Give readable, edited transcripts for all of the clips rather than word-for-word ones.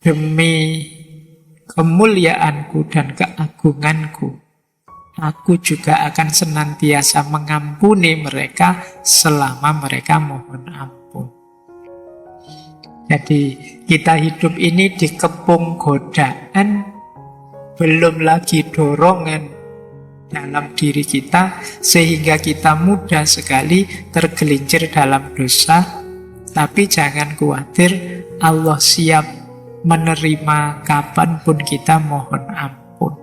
demi kemuliaanku dan keagunganku, aku juga akan senantiasa mengampuni mereka selama mereka mohon ampun. Jadi kita hidup ini dikepung godaan, belum lagi dorongan dalam diri kita, sehingga kita mudah sekali tergelincir dalam dosa. Tapi jangan khawatir, Allah siap menerima kapanpun kita mohon ampun.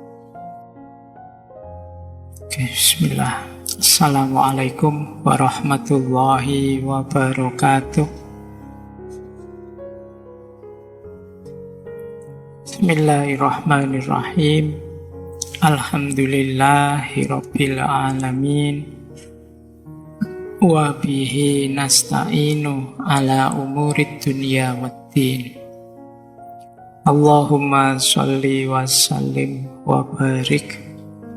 Oke, bismillah. Assalamualaikum warahmatullahi wabarakatuh. Bismillahirrahmanirrahim. Alhamdulillahirabbil alamin. Wa bihi nasta'inu ala umurid dunya waddin. Allahumma sholli wa sallim wa barik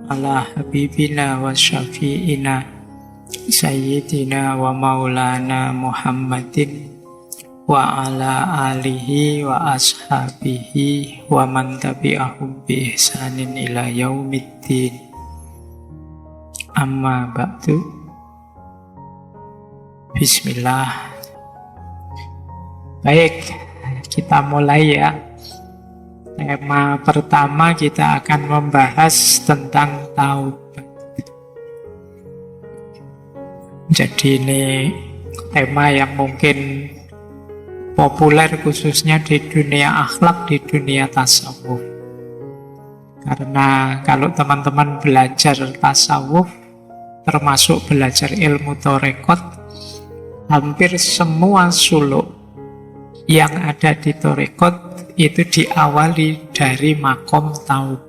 ala habibina wa syafi'ina sayyidina wa maulana Muhammadin wa ala alihi wa ashabihi wa man tabi'ahum bi ihsanin ila yaumiddin. Amma ba'du. Bismillah. Baik, kita mulai ya. Tema pertama kita akan membahas tentang taubat. Jadi ini tema yang mungkin populer khususnya di dunia akhlak, di dunia tasawuf. Karena kalau teman-teman belajar tasawuf, termasuk belajar ilmu torekot, hampir semua suluk yang ada di torekot itu diawali dari makom taubat.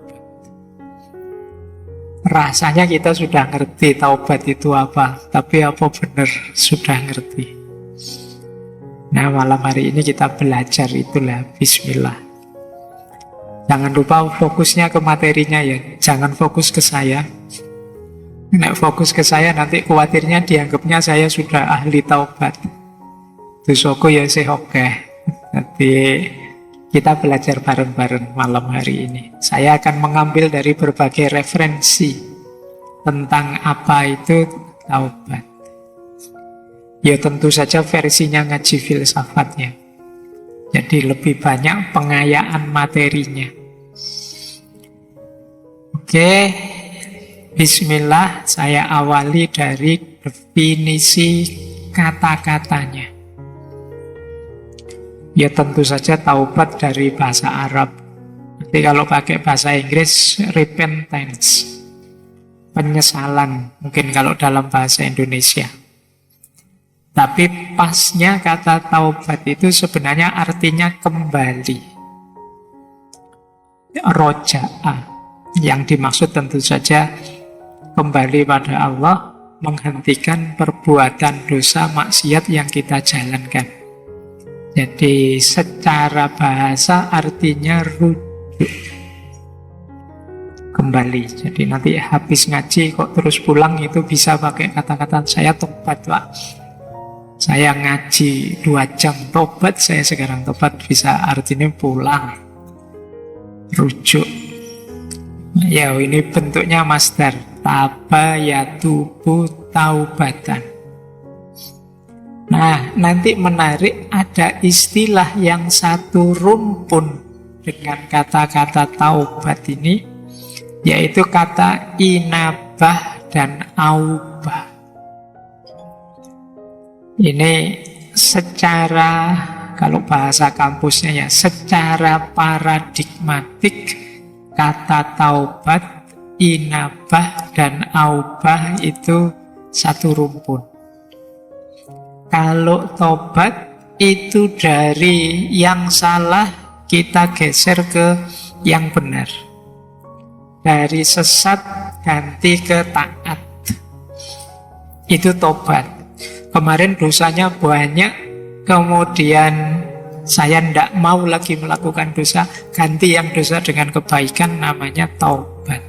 Rasanya kita sudah ngerti taubat itu apa, tapi apa benar sudah ngerti? Nah, malam hari ini kita belajar itulah. Bismillah. Jangan lupa fokusnya ke materinya ya. Jangan fokus ke saya. Nek fokus ke saya nanti khawatirnya dianggapnya saya sudah ahli taubat. Dosoko ya sih oke. Nanti kita belajar bareng-bareng malam hari ini. Saya akan mengambil dari berbagai referensi tentang apa itu taubat. Ya tentu saja versinya ngaji filsafatnya. Jadi lebih banyak pengayaan materinya. Oke, bismillah, saya awali dari definisi kata-katanya. Ya tentu saja taubat dari bahasa Arab. Nanti kalau pakai bahasa Inggris, repentance, penyesalan, mungkin kalau dalam bahasa Indonesia. Tapi pasnya kata taubat itu sebenarnya artinya kembali. Roja'a. Yang dimaksud tentu saja kembali pada Allah, menghentikan perbuatan dosa maksiat yang kita jalankan. Jadi secara bahasa artinya rujuk. Kembali. Jadi nanti habis ngaji kok terus pulang itu bisa pakai kata-kata saya tobat Pak. Saya ngaji 2 jam tobat, saya sekarang tobat, bisa artinya pulang, rujuk. Ya ini bentuknya masdar, taba yatubu taubatan. Nah nanti menarik, ada istilah yang satu rumpun dengan kata-kata taubat ini, yaitu kata inabah dan aubah. Ini secara, kalau bahasa kampusnya ya, secara paradigmatik kata taubat, inabah, dan aubah itu satu rumpun. Kalau taubat itu dari yang salah kita geser ke yang benar. Dari sesat ganti ke taat. Itu taubat. Kemarin dosanya banyak, kemudian saya tidak mau lagi melakukan dosa, ganti yang dosa dengan kebaikan, namanya taubat.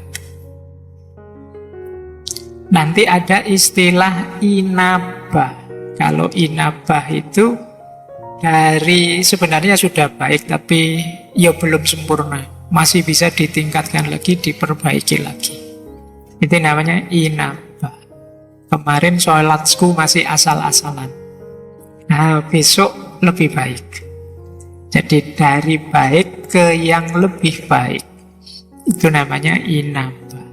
Nanti ada istilah inabah. Kalau inabah itu dari sebenarnya sudah baik, tapi ya belum sempurna. Masih bisa ditingkatkan lagi, diperbaiki lagi. Itu namanya inabah. Kemarin sholatku masih asal-asalan. Nah, besok lebih baik. Jadi dari baik ke yang lebih baik. Itu namanya inabah.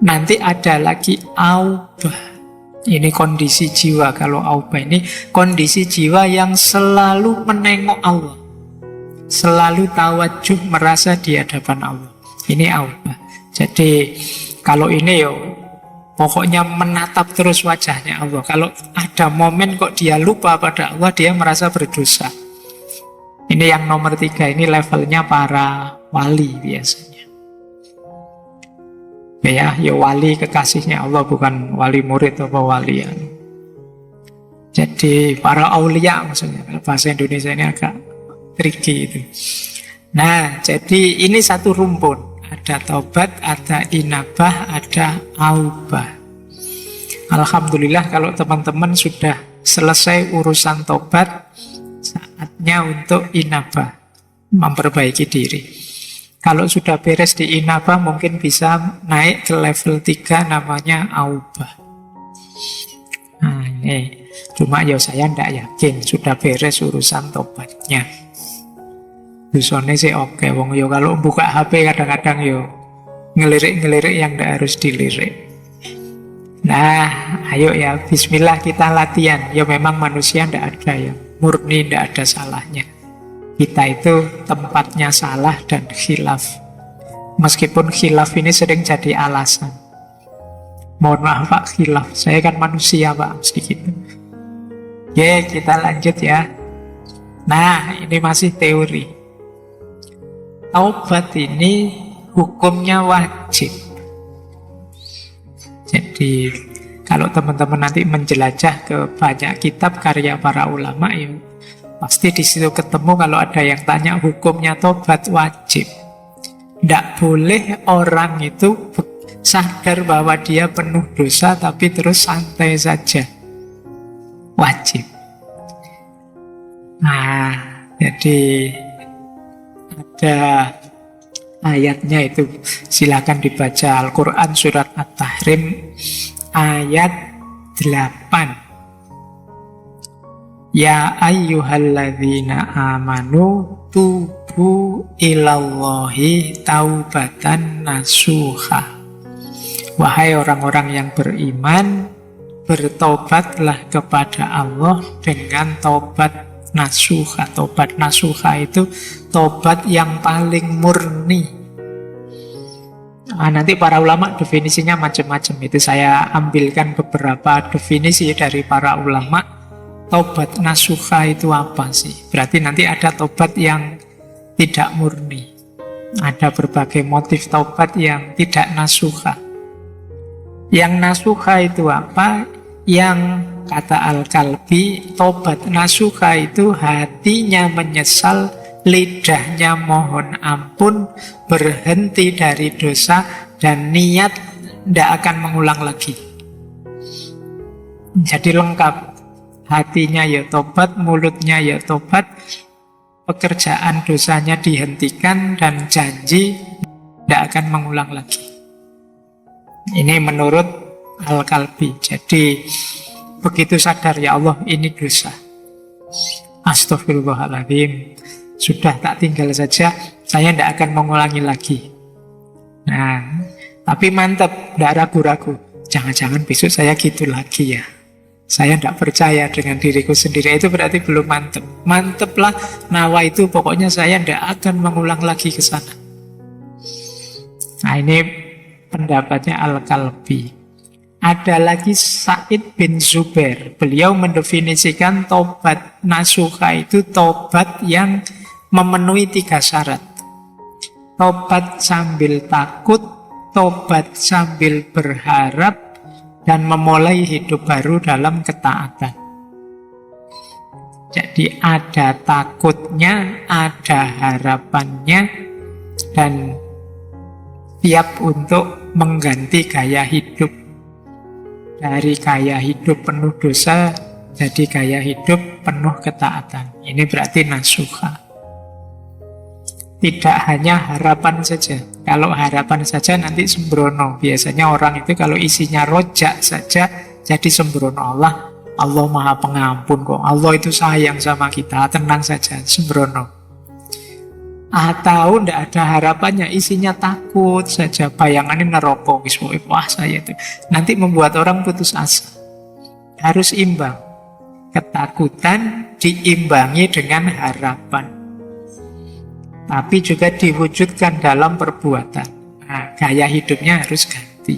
Nanti ada lagi aubah. Ini kondisi jiwa. Kalau aubah ini kondisi jiwa yang selalu menengok Allah, selalu tawajuh, merasa di hadapan Allah. Ini aubah. Jadi kalau ini pokoknya menatap terus wajahnya Allah. Kalau ada momen kok dia lupa pada Allah, dia merasa berdosa. Ini yang nomor 3. Ini levelnya para wali biasanya. Ya wali kekasihnya Allah, bukan wali murid atau wali. Jadi para aulia maksudnya. Bahasa Indonesia ini agak tricky itu. Nah, jadi ini satu rumpun. Ada taubat, ada inabah, ada aubah. Alhamdulillah kalau teman-teman sudah selesai urusan taubat, saatnya untuk inabah, memperbaiki diri. Kalau sudah beres di inabah, mungkin bisa naik ke level 3, namanya aubah. Nah ini, cuma saya tidak yakin sudah beres urusan tobatnya. Dusone sih oke, wong kalau buka HP kadang-kadang ngelirik-ngelirik yang tidak harus dilirik. Nah, ayo ya, bismillah kita latihan. Memang manusia tidak ada murni, tidak ada salahnya. Kita itu tempatnya salah dan khilaf. Meskipun khilaf ini sering jadi alasan. Mohon maaf Pak, khilaf. Saya kan manusia Pak, mesti gitu. Kita lanjut ya. Nah, ini masih teori. Taubat ini hukumnya wajib. Jadi kalau teman-teman nanti menjelajah ke banyak kitab karya para ulama, pasti di situ ketemu kalau ada yang tanya hukumnya tobat wajib. Tidak boleh orang itu sadar bahwa dia penuh dosa tapi terus santai saja. Wajib. Nah, jadi ada ayatnya itu. Silakan dibaca Al-Quran surat At-Tahrim ayat 8. Ya ayyuhalladzina amanu tubu ilallahi taubatan nasuha. Wahai orang-orang yang beriman, bertobatlah kepada Allah dengan taubat nasuha. Taubat nasuha itu taubat yang paling murni. Nanti para ulama definisinya macam-macam. Itu saya ambilkan beberapa definisi dari para ulama. Taubat nasuha itu apa sih? Berarti nanti ada taubat yang tidak murni. Ada berbagai motif taubat yang tidak nasuha. Yang nasuha itu apa? Yang kata Al-Kalbi, taubat nasuha itu hatinya menyesal, lidahnya mohon ampun, berhenti dari dosa, dan niat tidak akan mengulang lagi. Jadi lengkap. Hatinya tobat, mulutnya tobat, pekerjaan dosanya dihentikan, dan janji tidak akan mengulang lagi. Ini menurut Al-Kalbi. Jadi begitu sadar, ya Allah ini dosa, astagfirullahaladzim, sudah tak tinggal saja, saya tidak akan mengulangi lagi. Nah, tapi mantap, tidak ragu-ragu, jangan-jangan besok saya gitu lagi ya. Saya tidak percaya dengan diriku sendiri. Itu berarti belum mantep. Manteplah nawa itu, pokoknya saya tidak akan mengulang lagi ke sana. Nah ini pendapatnya Al-Kalbi. Ada lagi Sa'id bin Zubair. Beliau mendefinisikan taubat nasuha itu taubat yang memenuhi 3 syarat. Taubat sambil takut, taubat sambil berharap, dan memulai hidup baru dalam ketaatan. Jadi ada takutnya, ada harapannya, dan siap untuk mengganti gaya hidup. Dari gaya hidup penuh dosa, jadi gaya hidup penuh ketaatan. Ini berarti nasuha. Tidak hanya harapan saja. Kalau harapan saja nanti sembrono. Biasanya orang itu kalau isinya rojak saja jadi sembrono. Allah Maha Pengampun kok. Allah itu sayang sama kita. Tenang saja, sembrono. Atau tidak ada harapannya, isinya takut saja, bayangannya neraka, wah saya itu. Nanti membuat orang putus asa. Harus imbang. Ketakutan diimbangi dengan harapan. Tapi juga diwujudkan dalam perbuatan. Nah, gaya hidupnya harus ganti.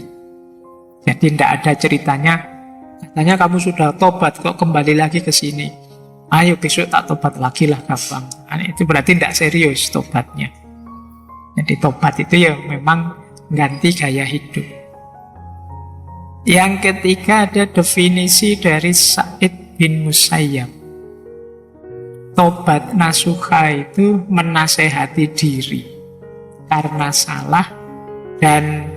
Jadi tidak ada ceritanya, katanya kamu sudah tobat kok kembali lagi ke sini. Ayo besok tak tobat lagi lah gampang. Nah, itu berarti tidak serius tobatnya. Jadi tobat itu ya memang ganti gaya hidup. Yang ketiga ada definisi dari Sa'id bin Musayyab. Tobat nasuha itu menasehati diri karena salah dan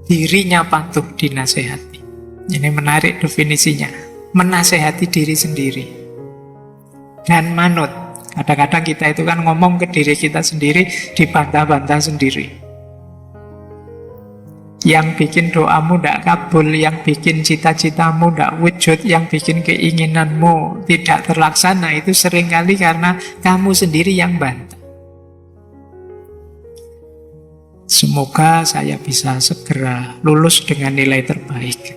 dirinya patuh dinasehati. Ini menarik definisinya. Menasehati diri sendiri. Dan manut. Kadang-kadang kita itu kan ngomong ke diri kita sendiri, dibantah-bantah sendiri. Yang bikin doamu tidak kabul, yang bikin cita-citamu tidak wujud, yang bikin keinginanmu tidak terlaksana, itu seringkali karena kamu sendiri yang bantah. Semoga saya bisa segera lulus dengan nilai terbaik.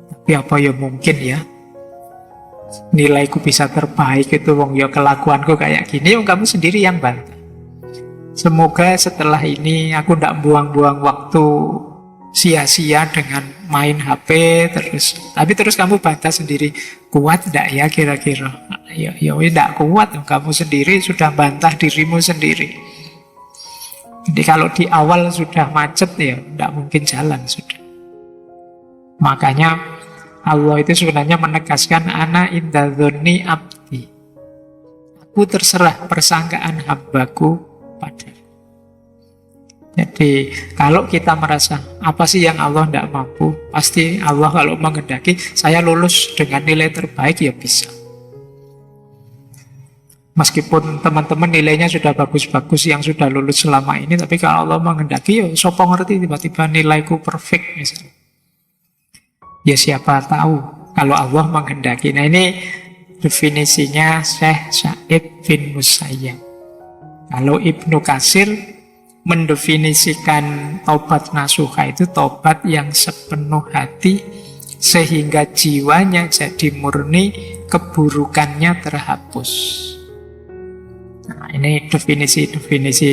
Tapi apa ya mungkin ya, nilaiku bisa terbaik itu wong ya kelakuanku kayak gini, kamu sendiri yang bantah. Semoga setelah ini aku tidak buang-buang waktu sia-sia dengan main HP terus. Tapi terus kamu bantah sendiri, kuat tidak ya kira-kira? Ya tidak kuat, kamu sendiri sudah bantah dirimu sendiri. Jadi kalau di awal sudah macet ya tidak mungkin jalan sudah. Makanya Allah itu sebenarnya menegaskan ana inda dzonni abdi. Aku terserah persangkaan hambaku pada. Jadi kalau kita merasa apa sih yang Allah tidak mampu, pasti Allah kalau menghendaki saya lulus dengan nilai terbaik ya bisa. Meskipun teman-teman nilainya sudah bagus-bagus yang sudah lulus selama ini, tapi kalau Allah menghendaki ya sopo ngerti tiba-tiba nilaiku perfect misalnya. Ya siapa tahu kalau Allah menghendaki. Nah ini definisinya Syekh Sa'id bin Musayyab. Kalau Ibnu Katsir mendefinisikan taubat nasuha itu taubat yang sepenuh hati sehingga jiwanya jadi murni, keburukannya terhapus. Nah ini definisi-definisi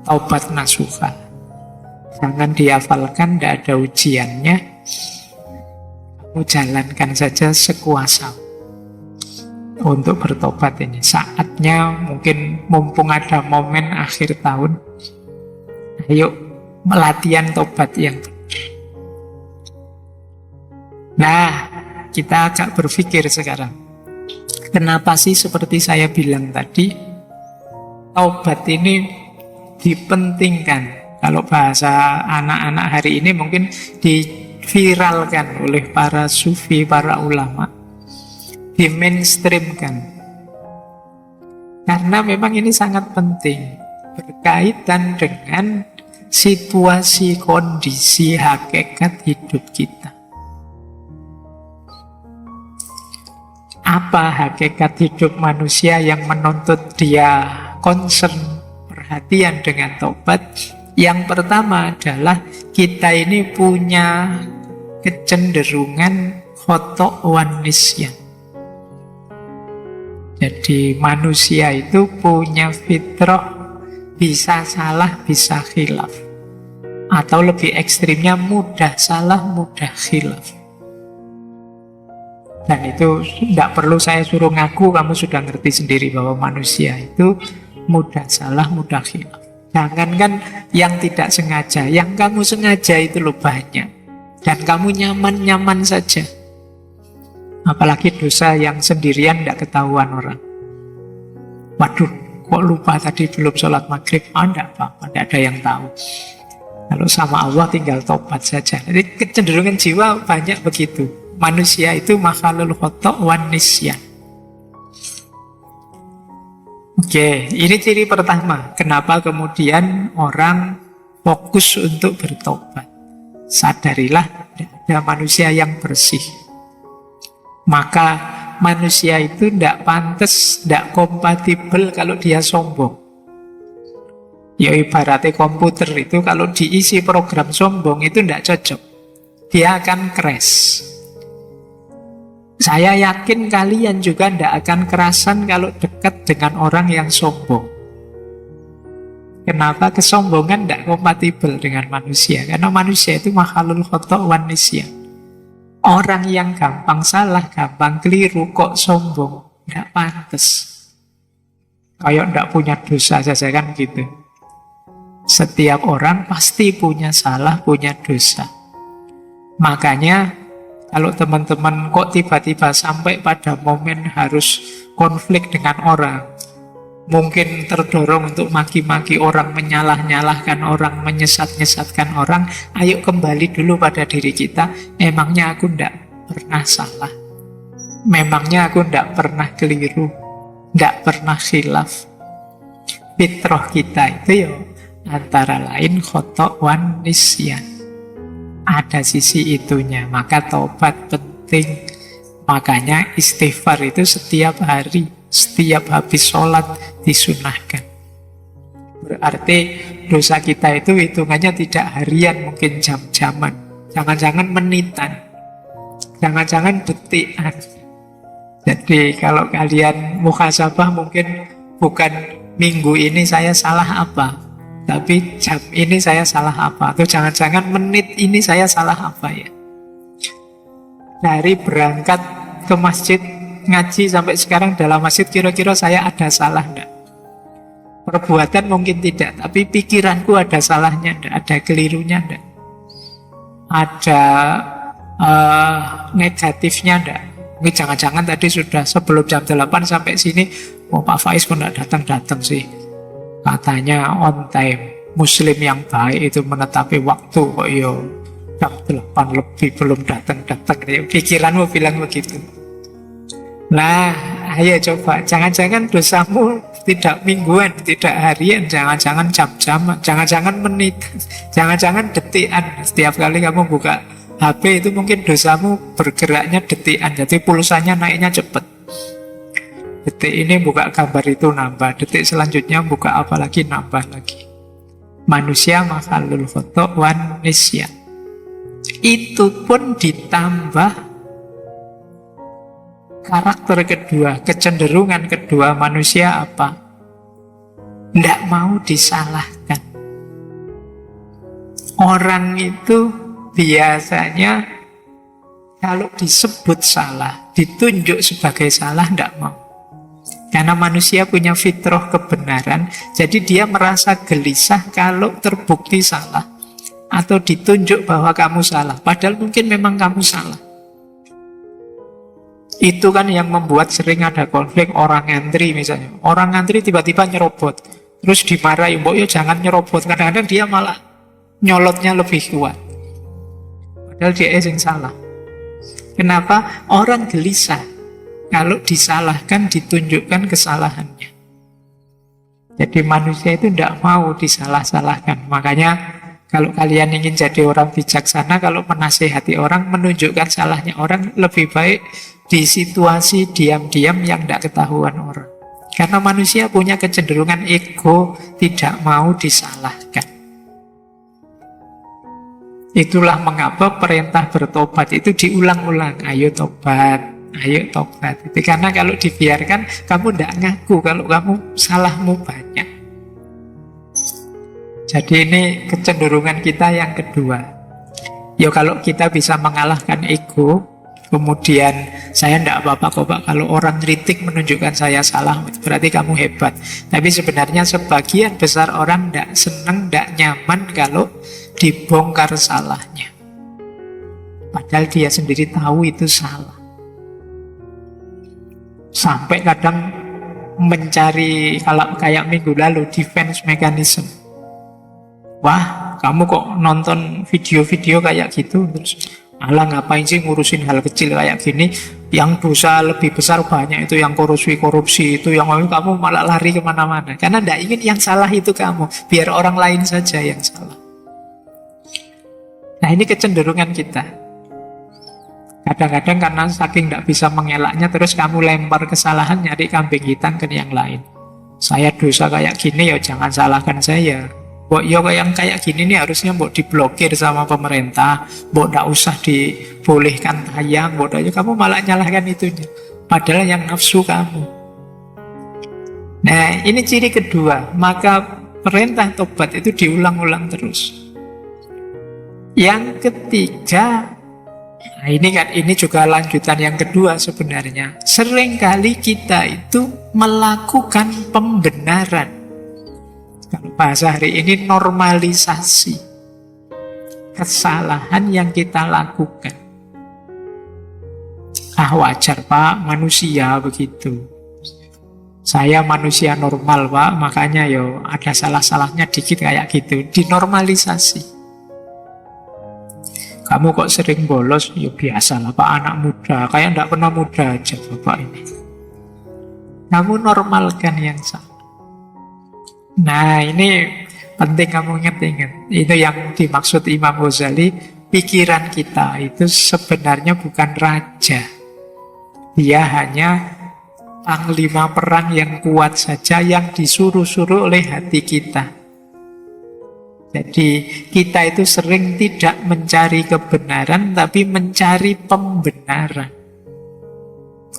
taubat nasuha. Jangan dihafalkan, tidak ada ujiannya. Jalankan saja sekuasa untuk bertobat ini. Saatnya mungkin mumpung ada momen akhir tahun, ayo melatihan tobat yang benar. Nah, kita agak berpikir sekarang, kenapa sih seperti saya bilang tadi, tobat ini dipentingkan. Kalau bahasa anak-anak hari ini mungkin viralkan oleh para sufi, para ulama, di-mainstreamkan. Karena memang ini sangat penting, berkaitan dengan situasi, kondisi, hakikat hidup kita. Apa hakikat hidup manusia yang menuntut dia concern, perhatian dengan tobat? Yang pertama adalah kita ini punya kecenderungan khoto' wan nisyan. Jadi manusia itu punya fitrah bisa salah, bisa khilaf. Atau lebih ekstrimnya mudah salah, mudah khilaf. Dan itu tidak perlu saya suruh ngaku, kamu sudah ngerti sendiri bahwa manusia itu mudah salah, mudah khilaf. Jangankan yang tidak sengaja, yang kamu sengaja itu loh banyak. Dan kamu nyaman-nyaman saja. Apalagi dosa yang sendirian tidak ketahuan orang. Waduh, kok lupa tadi belum sholat maghrib? Tidak apa-apa, tidak ada yang tahu. Kalau sama Allah tinggal tobat saja. Jadi kecenderungan jiwa banyak begitu. Manusia itu makhluk khoto' wan nisyan. Oke, ini ciri pertama. Kenapa kemudian orang fokus untuk bertobat? Sadarilah tidak ada manusia yang bersih. Maka manusia itu tidak pantas, tidak kompatibel kalau dia sombong. Ya ibaratnya komputer itu kalau diisi program sombong itu tidak cocok. Dia akan crash. Saya yakin kalian juga tidak akan kerasan kalau dekat dengan orang yang sombong. Kenapa? Kesombongan tidak kompatibel dengan manusia. Karena manusia itu makhluk khotok wan nisyan. Orang yang gampang salah, gampang keliru, kok sombong, tidak pantas. Kayak tidak punya dosa saja kan gitu. Setiap orang pasti punya salah, punya dosa. Makanya kalau teman-teman kok tiba-tiba sampai pada momen harus konflik dengan orang, mungkin terdorong untuk maki-maki orang, menyalah-nyalahkan orang, menyesat-nyesatkan orang, ayo kembali dulu pada diri kita. Memangnya aku tidak pernah salah? Memangnya aku tidak pernah keliru? Tidak pernah khilaf? Fitrah kita itu ya antara lain khotok wan nisyan. Ada sisi itunya, maka taubat penting. Makanya istighfar itu setiap hari, setiap habis sholat disunahkan. Berarti dosa kita itu hitungannya tidak harian, mungkin jam-jaman. Jangan-jangan menitan, jangan-jangan detikan. Jadi kalau kalian muhasabah mungkin bukan minggu ini saya salah apa, tapi jam ini saya salah apa, atau jangan-jangan menit ini saya salah apa ya. Dari berangkat ke masjid ngaji sampai sekarang dalam masjid kira-kira saya ada salah enggak? Perbuatan mungkin tidak, tapi pikiranku ada salahnya enggak? Ada kelirunya enggak? Ada negatifnya enggak? Mungkin jangan-jangan tadi sudah sebelum jam 8 sampai sini, Pak Faiz kok enggak datang-datang sih? Katanya on time. Muslim yang baik itu menetapi waktu kok yo jam 8 lebih belum datang-datang. Pikiranmu bilang begitu. Nah, ayo coba. Jangan-jangan dosamu tidak mingguan, tidak harian, jangan-jangan jam-jaman, jangan-jangan menit, jangan-jangan detikan. Setiap kali kamu buka HP itu mungkin dosamu bergeraknya detikan. Jadi pulsanya naiknya cepat. Detik ini buka gambar itu nambah, detik selanjutnya buka apa lagi nambah lagi. Manusia makhluk khotok wan nisyan. Itu pun ditambah karakter kedua, kecenderungan kedua manusia apa? Tidak mau disalahkan. Orang itu biasanya kalau disebut salah, ditunjuk sebagai salah, tidak mau. Karena manusia punya fitrah kebenaran, jadi dia merasa gelisah kalau terbukti salah atau ditunjuk bahwa kamu salah, padahal mungkin memang kamu salah. Itu kan yang membuat sering ada konflik orang ngantri misalnya. Orang ngantri tiba-tiba nyerobot, terus dimarahi, mbok yo jangan nyerobot. Kadang-kadang dia malah nyolotnya lebih kuat, padahal dia yang salah. Kenapa? Orang gelisah kalau disalahkan, ditunjukkan kesalahannya. Jadi manusia itu tidak mau disalah-salahkan. Makanya kalau kalian ingin jadi orang bijaksana, kalau menasihati orang, menunjukkan salahnya orang, lebih baik di situasi diam-diam yang tidak ketahuan orang. Karena manusia punya kecenderungan ego, tidak mau disalahkan. Itulah mengapa perintah bertobat itu diulang-ulang. Ayo tobat. Ayo tobat. Itu karena kalau dibiarkan, kamu tidak ngaku kalau kamu salahmu banyak. Jadi ini kecenderungan kita yang kedua. Ya kalau kita bisa mengalahkan ego, kemudian saya tidak apa-apa kok Pak, kalau orang kritik menunjukkan saya salah, berarti kamu hebat. Tapi sebenarnya sebagian besar orang tidak senang, tidak nyaman kalau dibongkar salahnya. Padahal dia sendiri tahu itu salah. Sampai kadang mencari, kalau kayak minggu lalu, defense mechanism. Wah, kamu kok nonton video-video kayak gitu, terus alah ngapain sih ngurusin hal kecil kayak gini, Yang dosa lebih besar banyak itu yang korupsi itu yang kamu malah lari kemana-mana. Karena tidak ingin yang salah itu kamu. Biar orang lain saja yang salah. Nah ini kecenderungan kita. Kadang-kadang karena saking tidak bisa mengelaknya, terus kamu lempar kesalahan nyari kambing hitam ke yang lain. Saya dosa kayak gini ya jangan salahkan saya. Mbok yo yang kayak gini nih harusnya mbok diblokir sama pemerintah, mbok tidak usah dibolehkan tayang, mbok kamu malah nyalahkan itunya. Padahal yang nafsu kamu. Nah, ini ciri kedua. Maka perintah tobat itu diulang-ulang terus. Yang ketiga, nah ini juga lanjutan yang kedua sebenarnya. Seringkali kita itu melakukan pembenaran. Kalau bahasa hari ini normalisasi kesalahan yang kita lakukan. Wajar Pak, manusia begitu. Saya manusia normal Pak, makanya ada salah-salahnya dikit kayak gitu. Dinormalisasi. Kamu kok sering bolos? Ya biasalah Pak, anak muda. Kayak tidak pernah muda aja Bapak ini. Kamu normalkan yang salah. Nah ini penting kamu ingat-ingat. Itu yang dimaksud Imam Ghazali. Pikiran kita itu sebenarnya bukan raja. Dia hanya panglima perang yang kuat saja, yang disuruh-suruh oleh hati kita. Jadi kita itu sering tidak mencari kebenaran, tapi mencari pembenaran.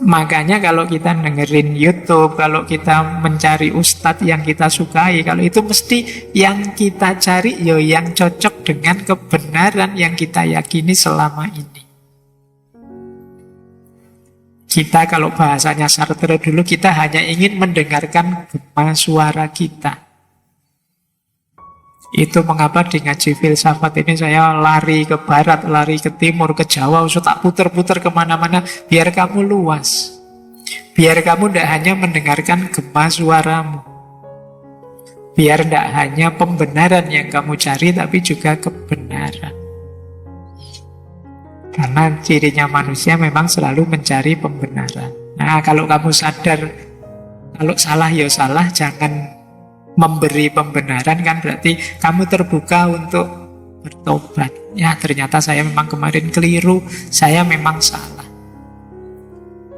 Makanya kalau kita dengerin YouTube, kalau kita mencari ustadz yang kita sukai, kalau itu mesti yang kita cari yang cocok dengan kebenaran yang kita yakini selama ini. Kita kalau bahasanya Sartre dulu, kita hanya ingin mendengarkan gema suara kita. Itu mengapa di ngaji filsafat ini saya lari ke barat, lari ke timur, ke Jawa, usut tak puter-puter kemana-mana, biar kamu luas. Biar kamu tidak hanya mendengarkan gema suaramu. Biar tidak hanya pembenaran yang kamu cari, tapi juga kebenaran. Karena cirinya manusia memang selalu mencari pembenaran. Nah, kalau kamu sadar, kalau salah ya salah, jangan memberi pembenaran, kan berarti kamu terbuka untuk bertobat. Ya ternyata saya memang kemarin keliru, saya memang salah.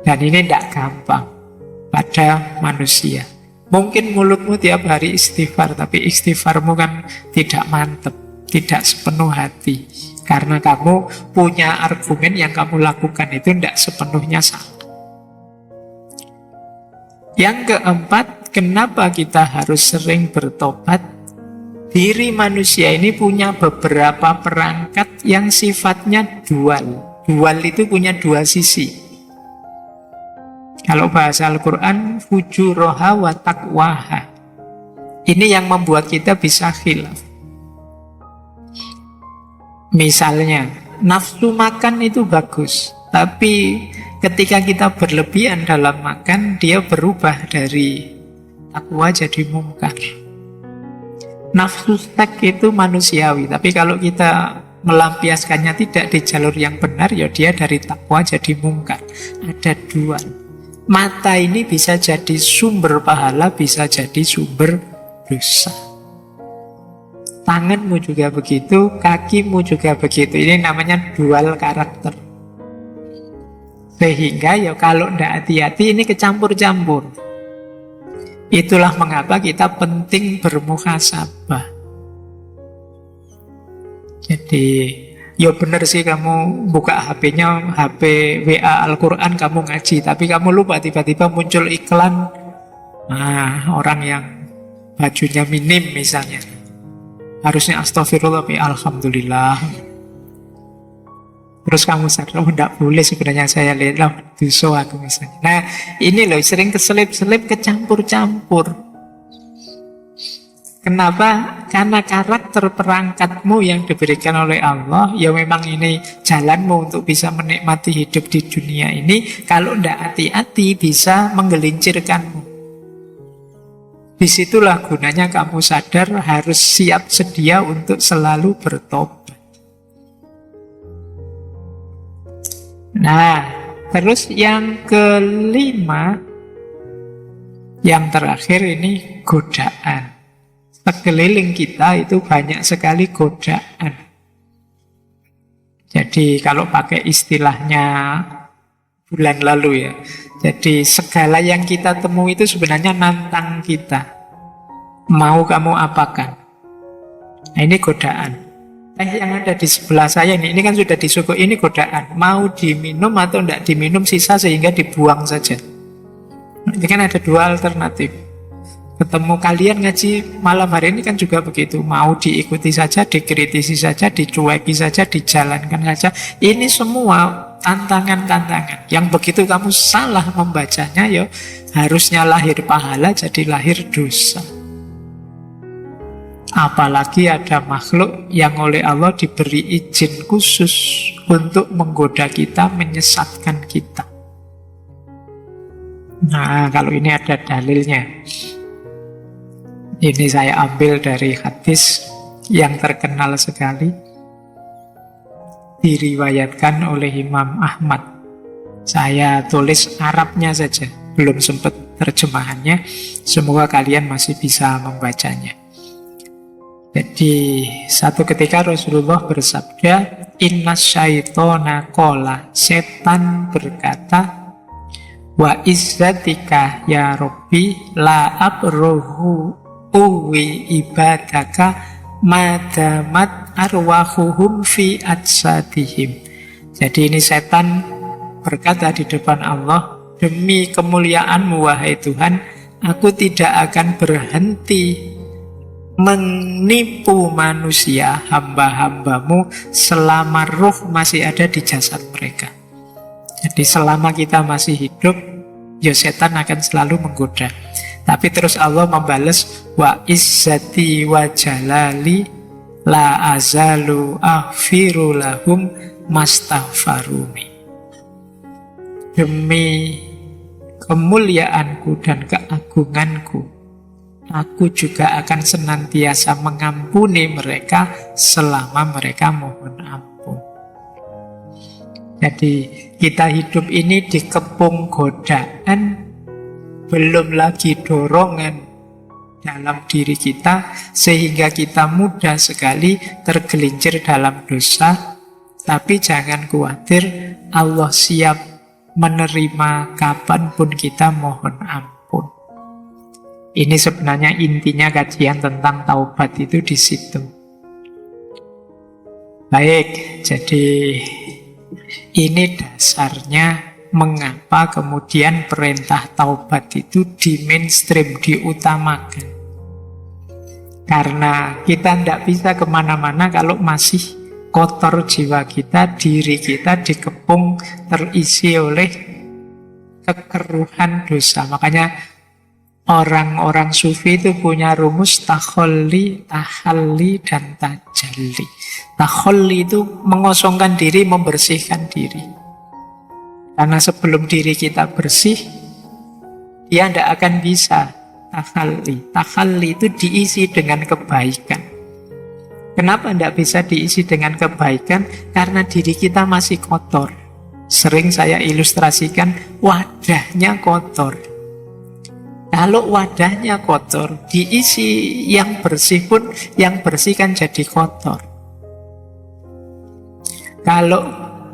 Dan ini tidak gampang pada manusia. Mungkin mulutmu tiap hari istighfar, tapi istighfarmu kan tidak mantap, tidak sepenuh hati. Karena kamu punya argumen yang kamu lakukan itu tidak sepenuhnya salah. Yang keempat, kenapa kita harus sering bertobat? Diri manusia ini punya beberapa perangkat yang sifatnya dual. Dual itu punya dua sisi. Kalau bahasa Al-Quran, fujuroha wa taqwaha. Ini yang membuat kita bisa khilaf. Misalnya, nafsu makan itu bagus, tapi ketika kita berlebihan dalam makan, dia berubah dari takwa jadi mungkar. Nafsu stek itu manusiawi, tapi kalau kita melampiaskannya tidak di jalur yang benar, ya dia dari takwa jadi mungkar. Ada dua. Mata ini bisa jadi sumber pahala, bisa jadi sumber dosa. Tanganmu juga begitu, kakimu juga begitu. Ini namanya dual karakter. Sehingga kalau tidak hati-hati ini kecampur-campur. Itulah mengapa kita penting bermuhasabah. Jadi benar sih kamu buka HP-nya, HP WA Al-Quran kamu ngaji, tapi kamu lupa tiba-tiba muncul iklan orang yang bajunya minim misalnya. Harusnya astagfirullah, tapi alhamdulillah. Terus kamu sadar, tidak boleh sebenarnya saya lihat, dosa aku misalnya. Nah, ini loh, sering keselip-selip, kecampur-campur. Kenapa? Karena karakter perangkatmu yang diberikan oleh Allah, ya memang ini jalanmu untuk bisa menikmati hidup di dunia ini. Kalau tidak hati-hati, bisa menggelincirkanmu. Disitulah gunanya kamu sadar harus siap sedia untuk selalu bertobat. Nah, Terus yang kelima, yang terakhir ini godaan. Sekeliling kita itu banyak sekali godaan. Jadi kalau pakai istilahnya bulan lalu ya, jadi segala yang kita temui itu sebenarnya nantang kita. Mau kamu apakan? Nah, ini godaan. Yang ada di sebelah saya ini kan sudah disuguh, ini godaan. Mau diminum atau tidak diminum, sisa sehingga dibuang saja. Ini kan ada dua alternatif. Ketemu kalian ngaji malam hari ini kan juga begitu. Mau diikuti saja, dikritisi saja, dicueki saja, dijalankan saja. Ini semua tantangan-tantangan. Yang begitu kamu salah membacanya, ya harusnya lahir pahala jadi lahir dosa. Apalagi ada makhluk yang oleh Allah diberi izin khusus untuk menggoda kita, menyesatkan kita. Nah, kalau ini ada dalilnya. Ini saya ambil dari hadis yang terkenal sekali, diriwayatkan oleh Imam Ahmad. Saya tulis Arabnya saja, belum sempat terjemahannya. Semoga kalian masih bisa membacanya. Jadi satu ketika Rasulullah bersabda, inna syaitona kola, setan berkata, wa izzatika ya Rabbi la abrohu uwi ibadaka madamat arwahuhum fi ajsadihim. Jadi ini setan berkata di depan Allah, demi kemuliaanmu wahai Tuhan, aku tidak akan berhenti menipu manusia, hamba-hambamu, selama ruh masih ada di jasad mereka. Jadi selama kita masih hidup, ya setan akan selalu menggoda. Tapi terus Allah membalas, wa izzati wa jalali la azalu aghfiru lahum mastaghfaruni. Demi kemuliaanku dan keagunganku, aku juga akan senantiasa mengampuni mereka selama mereka mohon ampun. Jadi kita hidup ini dikepung godaan, belum lagi dorongan dalam diri kita, sehingga kita mudah sekali tergelincir dalam dosa. Tapi jangan khawatir, Allah siap menerima kapanpun kita mohon ampun. Ini sebenarnya intinya kajian tentang taubat itu di situ. Baik, jadi ini dasarnya mengapa kemudian perintah taubat itu di mainstream, diutamakan. Karena kita tidak bisa kemana-mana kalau masih kotor jiwa kita, diri kita dikepung, terisi oleh kekeruhan dosa. Makanya orang-orang sufi itu punya rumus takholli, tahalli, dan tajalli. Takholli itu mengosongkan diri, membersihkan diri. Karena sebelum diri kita bersih, dia tidak akan bisa tahalli. Tahalli itu diisi dengan kebaikan. Kenapa tidak bisa diisi dengan kebaikan? Karena diri kita masih kotor. Sering saya ilustrasikan, wadahnya kotor. Kalau wadahnya kotor, diisi yang bersih pun, yang bersih kan jadi kotor. Kalau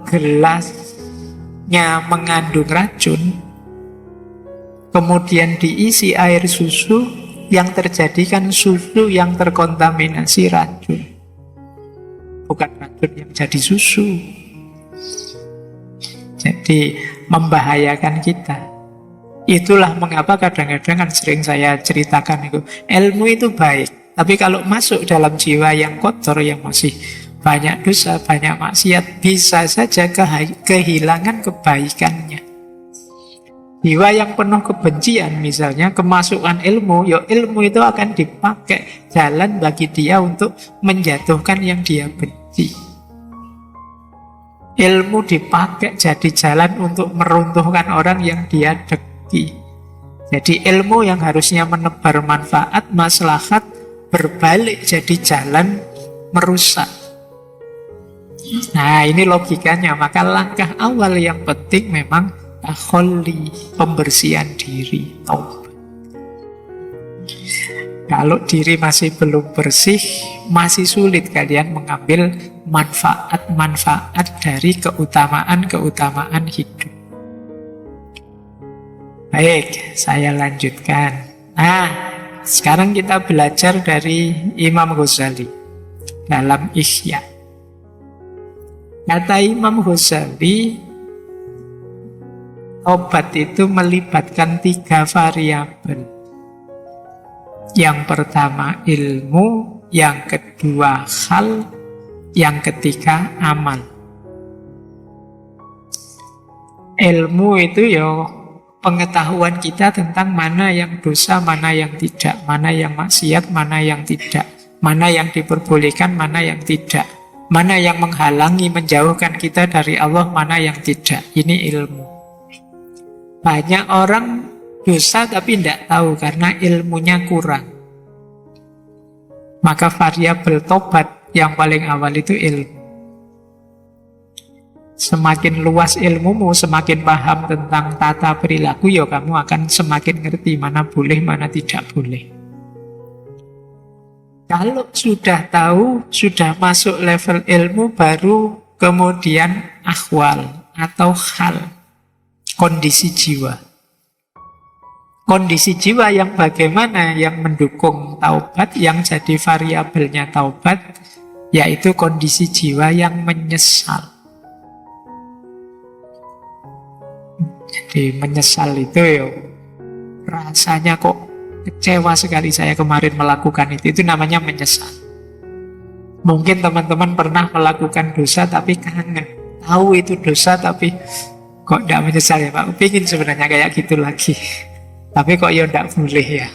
gelasnya mengandung racun, kemudian diisi air susu, yang terjadi kan susu yang terkontaminasi racun. Bukan racun yang jadi susu. Jadi membahayakan kita. Itulah mengapa kadang-kadang kan sering saya ceritakan itu, ilmu itu baik, tapi kalau masuk dalam jiwa yang kotor, yang masih banyak dosa, banyak maksiat, bisa saja kehilangan kebaikannya. Jiwa yang penuh kebencian misalnya, kemasukan ilmu, ya ilmu itu akan dipakai jalan bagi dia untuk menjatuhkan yang dia benci. Ilmu dipakai jadi jalan untuk meruntuhkan orang yang dia dek. Jadi ilmu yang harusnya menebar manfaat, maslahat, berbalik jadi jalan merusak. Nah, ini logikanya. Maka langkah awal yang penting memang takholli, pembersihan diri, taubat. Kalau diri masih belum bersih, masih sulit kalian mengambil manfaat-manfaat dari keutamaan-keutamaan hidup. Baik, saya lanjutkan. Nah, sekarang kita belajar dari Imam Ghazali dalam Ihya. Kata Imam Ghazali, obat itu melibatkan 3 variabel. Yang pertama ilmu, yang kedua hal, yang ketiga amal. Ilmu itu ya pengetahuan kita tentang mana yang dosa, mana yang tidak, mana yang maksiat, mana yang tidak, mana yang diperbolehkan, mana yang tidak, mana yang menghalangi, menjauhkan kita dari Allah, mana yang tidak. Ini ilmu. Banyak orang dosa tapi tidak tahu karena ilmunya kurang. Maka variabel tobat yang paling awal itu ilmu. Semakin luas ilmumu, semakin paham tentang tata perilaku, ya kamu akan semakin ngerti mana boleh, mana tidak boleh. Kalau sudah tahu, sudah masuk level ilmu, baru kemudian akhwal atau hal, kondisi jiwa. Kondisi jiwa yang bagaimana yang mendukung taubat, yang jadi variabelnya taubat, yaitu kondisi jiwa yang menyesal. Jadi menyesal itu ya, rasanya kok kecewa sekali saya kemarin melakukan itu namanya menyesal. Mungkin teman-teman pernah melakukan dosa tapi kangen. Tahu itu dosa tapi kok tidak menyesal ya Pak, pengen sebenarnya kayak gitu lagi. Tapi kok ya tidak boleh ya.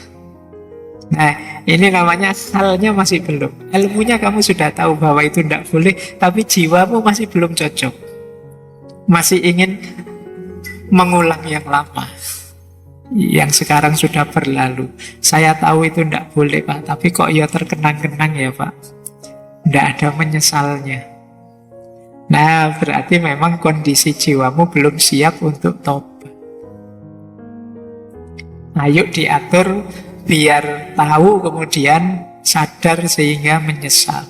Nah, ini namanya halnya masih belum. Ilmunya kamu sudah tahu bahwa itu tidak boleh, tapi jiwamu masih belum cocok. Masih ingin mengulang yang lama, yang sekarang sudah berlalu. Saya tahu itu tidak boleh Pak, tapi kok ya terkenang-kenang ya Pak. Tidak ada menyesalnya. Nah, berarti memang kondisi jiwamu belum siap untuk tobat. Ayo diatur biar tahu kemudian sadar sehingga menyesal.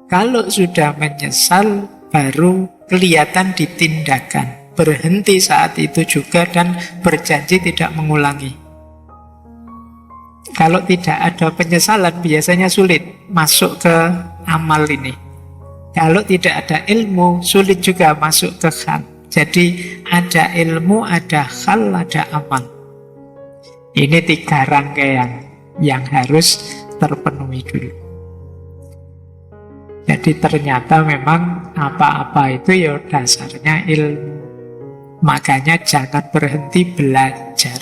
Kalau sudah menyesal baru kelihatan di tindakan. Berhenti saat itu juga dan berjanji tidak mengulangi. Kalau tidak ada penyesalan biasanya sulit masuk ke amal ini. Kalau tidak ada ilmu sulit juga masuk ke hal. Jadi ada ilmu, ada hal, ada amal. Ini 3 rangkaian yang harus terpenuhi dulu. Jadi ternyata memang apa-apa itu ya dasarnya ilmu. Makanya jangan berhenti belajar.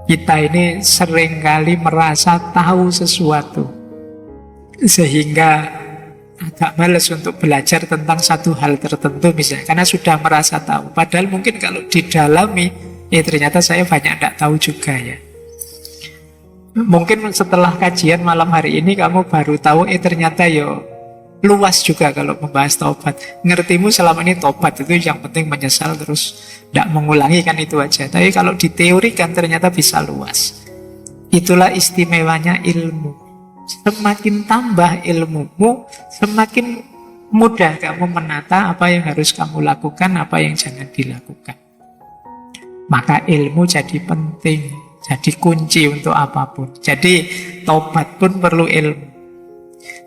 Kita ini seringkali merasa tahu sesuatu, sehingga agak males untuk belajar tentang satu hal tertentu misalnya, karena sudah merasa tahu. Padahal mungkin kalau didalami, ternyata saya banyak tidak tahu juga ya. Mungkin setelah kajian malam hari ini kamu baru tahu, ternyata yo luas juga kalau membahas taubat. Ngertimu selama ini taubat itu yang penting menyesal terus tidak mengulangi, kan itu aja. Tapi kalau diteorikan ternyata bisa luas. Itulah istimewanya ilmu. Semakin tambah ilmumu, semakin mudah kamu menata apa yang harus kamu lakukan, apa yang jangan dilakukan. Maka ilmu jadi penting, jadi kunci untuk apapun. Jadi taubat pun perlu ilmu.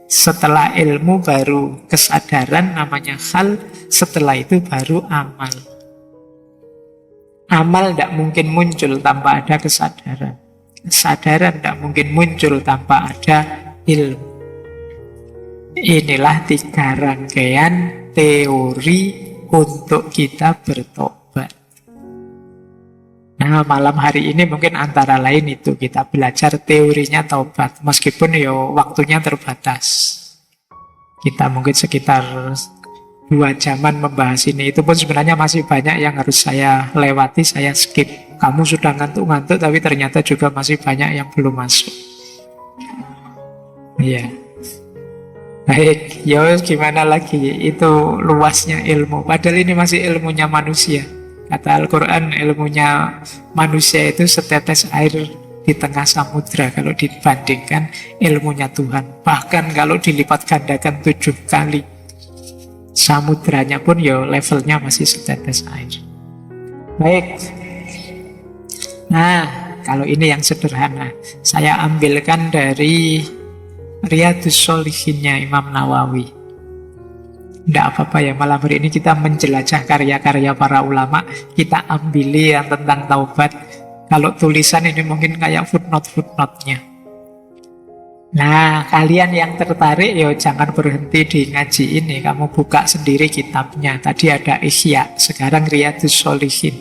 Setelah ilmu baru kesadaran, namanya hal. Setelah itu baru amal. Amal tidak mungkin muncul tanpa ada kesadaran. Kesadaran tidak mungkin muncul tanpa ada ilmu. Inilah 3 rangkaian teori untuk kita bertobat. Nah, malam hari ini mungkin antara lain itu kita belajar teorinya taubat. Meskipun ya waktunya terbatas. Kita mungkin sekitar 2 jaman membahas ini. Itu pun sebenarnya masih banyak yang harus saya lewati, saya skip. Kamu sudah ngantuk-ngantuk, tapi ternyata juga masih banyak yang belum masuk. Iya. Baik, ya gimana lagi? Itu luasnya ilmu. Padahal ini masih ilmunya manusia. Kata Al-Quran, ilmunya manusia itu setetes air di tengah samudra kalau dibandingkan ilmunya Tuhan. Bahkan kalau dilipat gandakan 7 kali, samudranya pun ya levelnya masih setetes air. Baik. Nah, kalau ini yang sederhana, saya ambilkan dari Riyadhus Shalihinnya Imam Nawawi. Tidak apa-apa ya, malam hari ini kita menjelajah karya-karya para ulama. Kita ambili yang tentang taubat. Kalau tulisan ini mungkin kayak footnote-footnote-nya. Nah, kalian yang tertarik ya jangan berhenti di ngaji ini. Kamu buka sendiri kitabnya. Tadi ada Ihya, sekarang Riyadhus Shalihin.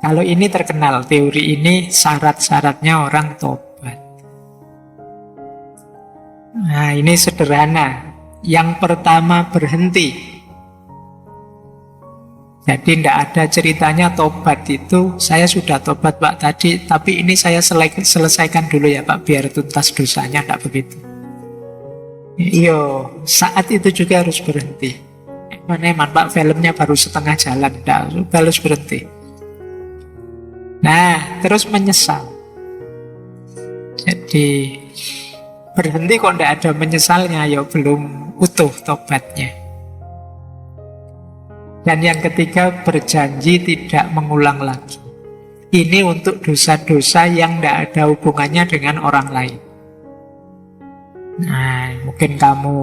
Kalau ini terkenal, teori ini syarat-syaratnya orang tobat. Nah, ini sederhana. Yang pertama berhenti. Jadi tidak ada ceritanya tobat itu, saya sudah tobat Pak tadi, tapi ini saya selesaikan dulu ya Pak, biar tuntas dosanya, tidak begitu. Iyo, saat itu juga harus berhenti. Eman Pak, filmnya baru setengah jalan, tidak, harus berhenti. Nah, terus menyesal. Jadi berhenti kok tidak ada menyesalnya, ya belum utuh tobatnya. Dan yang ketiga, berjanji tidak mengulang lagi. Ini untuk dosa-dosa yang tidak ada hubungannya dengan orang lain. Nah, mungkin kamu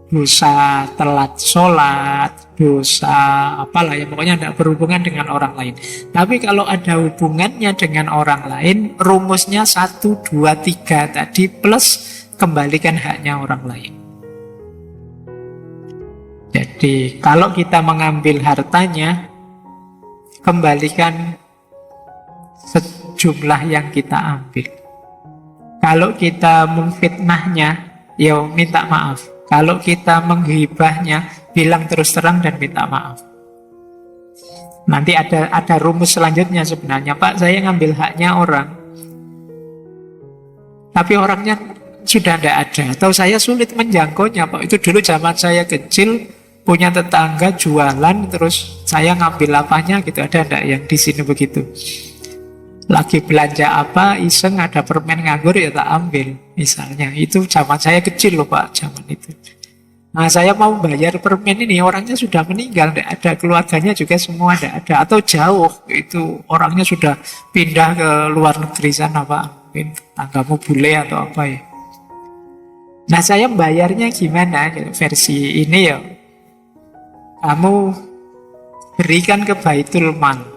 dosa telat sholat, dosa apalah ya, pokoknya tidak berhubungan dengan orang lain. Tapi kalau ada hubungannya dengan orang lain, rumusnya 1, 2, 3 tadi plus kembalikan haknya orang lain. Jadi kalau kita mengambil hartanya, kembalikan sejumlah yang kita ambil. Kalau kita memfitnahnya, ya minta maaf. Kalau kita menghibahnya, bilang terus terang dan minta maaf. Nanti ada rumus selanjutnya sebenarnya. Pak, saya ngambil haknya orang, tapi orangnya sudah tidak ada, atau saya sulit menjangkaunya Pak. Itu dulu zaman saya kecil, punya tetangga jualan, terus saya ngambil apanya gitu. Ada enggak yang di sini begitu? Lagi belanja apa, iseng ada permen nganggur, ya tak ambil. Misalnya, itu zaman saya kecil loh Pak, zaman itu. Nah, saya mau bayar permen ini, orangnya sudah meninggal, tidak ada, keluarganya juga semua tidak ada, atau jauh, itu orangnya sudah pindah ke luar negeri sana Pak. Mungkin tanggamu bule atau apa ya. Nah, saya bayarnya gimana? Versi ini ya, kamu berikan ke Baitul Mal.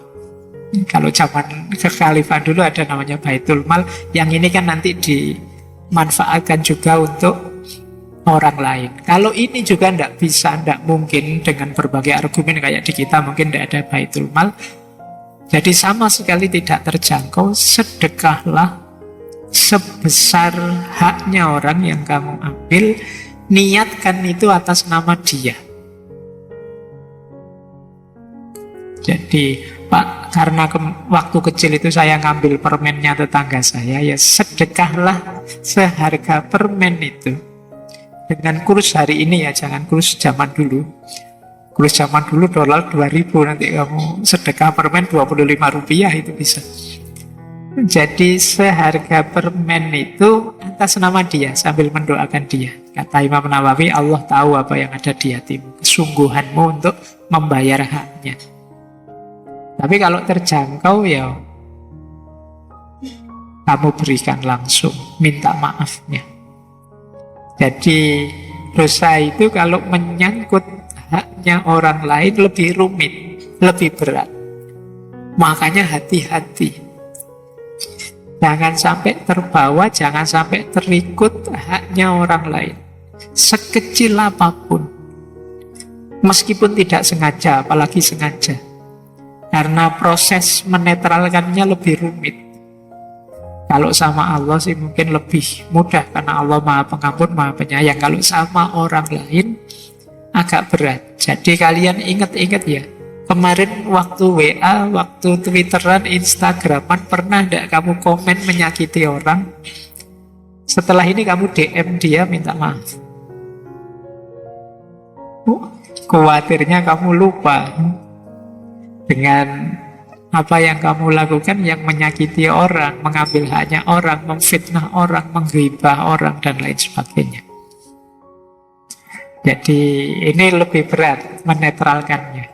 Kalau zaman kekhalifahan dulu ada namanya Baitul Mal. Yang ini kan nanti dimanfaatkan juga untuk orang lain. Kalau ini juga tidak bisa, tidak mungkin dengan berbagai argumen kayak di kita, mungkin tidak ada Baitul Mal. Jadi sama sekali tidak terjangkau. Sedekahlah sebesar haknya orang yang kamu ambil. Niatkan itu atas nama dia. Jadi Pak, karena waktu kecil itu saya ngambil permennya tetangga saya, ya sedekahlah seharga permen itu. Dengan kurs hari ini ya, jangan kurs zaman dulu. Kurs zaman dulu dolar 2000, nanti kamu sedekah permen 25 rupiah itu bisa. Jadi seharga permen itu atas nama dia, sambil mendoakan dia. Kata Imam Nawawi, Allah tahu apa yang ada di hatimu, kesungguhanmu untuk membayar haknya. Tapi kalau terjangkau ya kamu berikan langsung, minta maafnya. Jadi dosa itu kalau menyangkut haknya orang lain lebih rumit, lebih berat. Makanya hati-hati. Jangan sampai terbawa, jangan sampai terikut haknya orang lain. Sekecil apapun. Meskipun tidak sengaja, apalagi sengaja. Karena proses menetralkannya lebih rumit. Kalau sama Allah sih mungkin lebih mudah, karena Allah Maha Pengampun, Maha Penyayang. Kalau sama orang lain agak berat. Jadi kalian ingat-ingat ya, kemarin waktu WA, waktu Twitteran, Instagraman, pernah tidak kamu komen menyakiti orang? Setelah ini kamu DM dia minta maaf. Khawatirnya kamu lupa dengan apa yang kamu lakukan yang menyakiti orang, mengambil haknya orang, memfitnah orang, menggibah orang, dan lain sebagainya. Jadi ini lebih berat menetralkannya.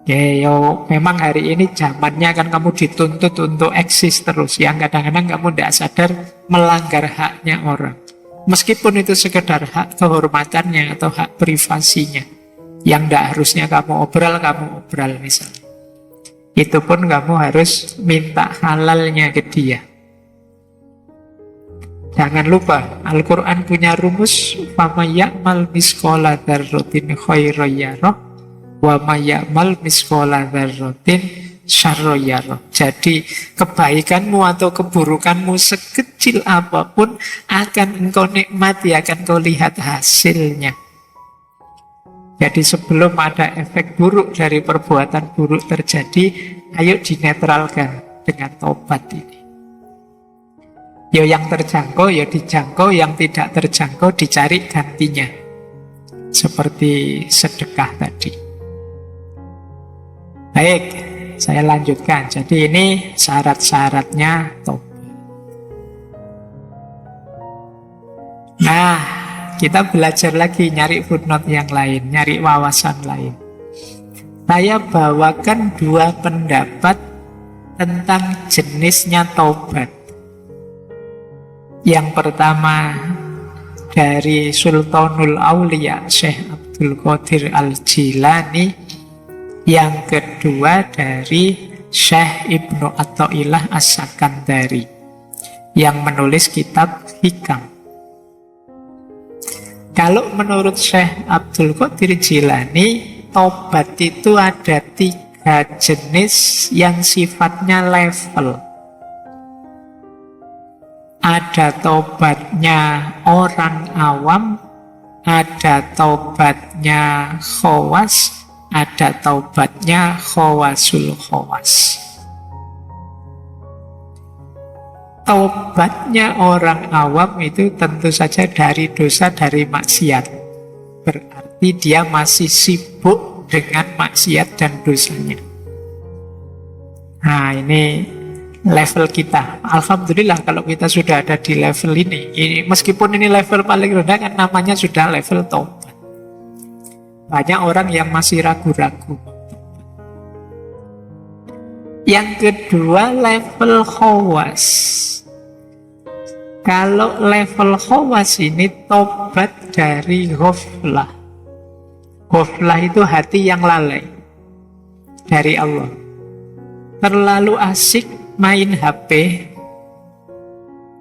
Ya, yo, memang hari ini zamannya kan kamu dituntut untuk eksis terus. Yang kadang-kadang kamu tidak sadar melanggar haknya orang. Meskipun itu sekedar hak kehormatannya atau hak privasinya. Yang tidak harusnya kamu obral misalnya. Itu pun kamu harus minta halalnya ke dia. Jangan lupa, Al-Quran punya rumus, فَمَنْ يَعْمَلْ مِثْقَالَ ذَرَّةٍ خَيْرًا يَرَهُ وَمَنْ يَعْمَلْ مِثْقَالَ ذَرَّةٍ شَرًّا يَرَهُ. Jadi kebaikanmu atau keburukanmu sekecil apapun akan engkau nikmati, akan kau lihat hasilnya. Jadi sebelum ada efek buruk dari perbuatan buruk terjadi, ayo dinetralkan dengan tobat ini. Ya yang terjangkau, ya dijangkau, yang tidak terjangkau dicari gantinya. Seperti sedekah tadi. Baik, saya lanjutkan. Jadi ini syarat-syaratnya tobat. Nah, kita belajar lagi nyari footnote yang lain, nyari wawasan lain. Saya bawakan 2 pendapat tentang jenisnya taubat. Yang pertama dari Sultanul Aulia Syekh Abdul Qadir Al-Jilani. Yang kedua dari Syekh Ibnu Athaillah As-Sakandari yang menulis kitab Hikam. Kalau menurut Syekh Abdul Qadir Jilani, tobat itu ada 3 jenis yang sifatnya level. Ada tobatnya orang awam, ada tobatnya khawas, ada tobatnya khawasul khawas. Tobatnya orang awam itu tentu saja dari dosa, dari maksiat. Berarti dia masih sibuk dengan maksiat dan dosanya. Nah, ini level kita. Alhamdulillah kalau kita sudah ada di level ini. Meskipun ini level paling rendah kan namanya sudah level taubat. Banyak orang yang masih ragu-ragu. Yang kedua level khawas. Kalau level khawas ini tobat dari ghaflah. Ghaflah itu hati yang lalai dari Allah. Terlalu asik main HP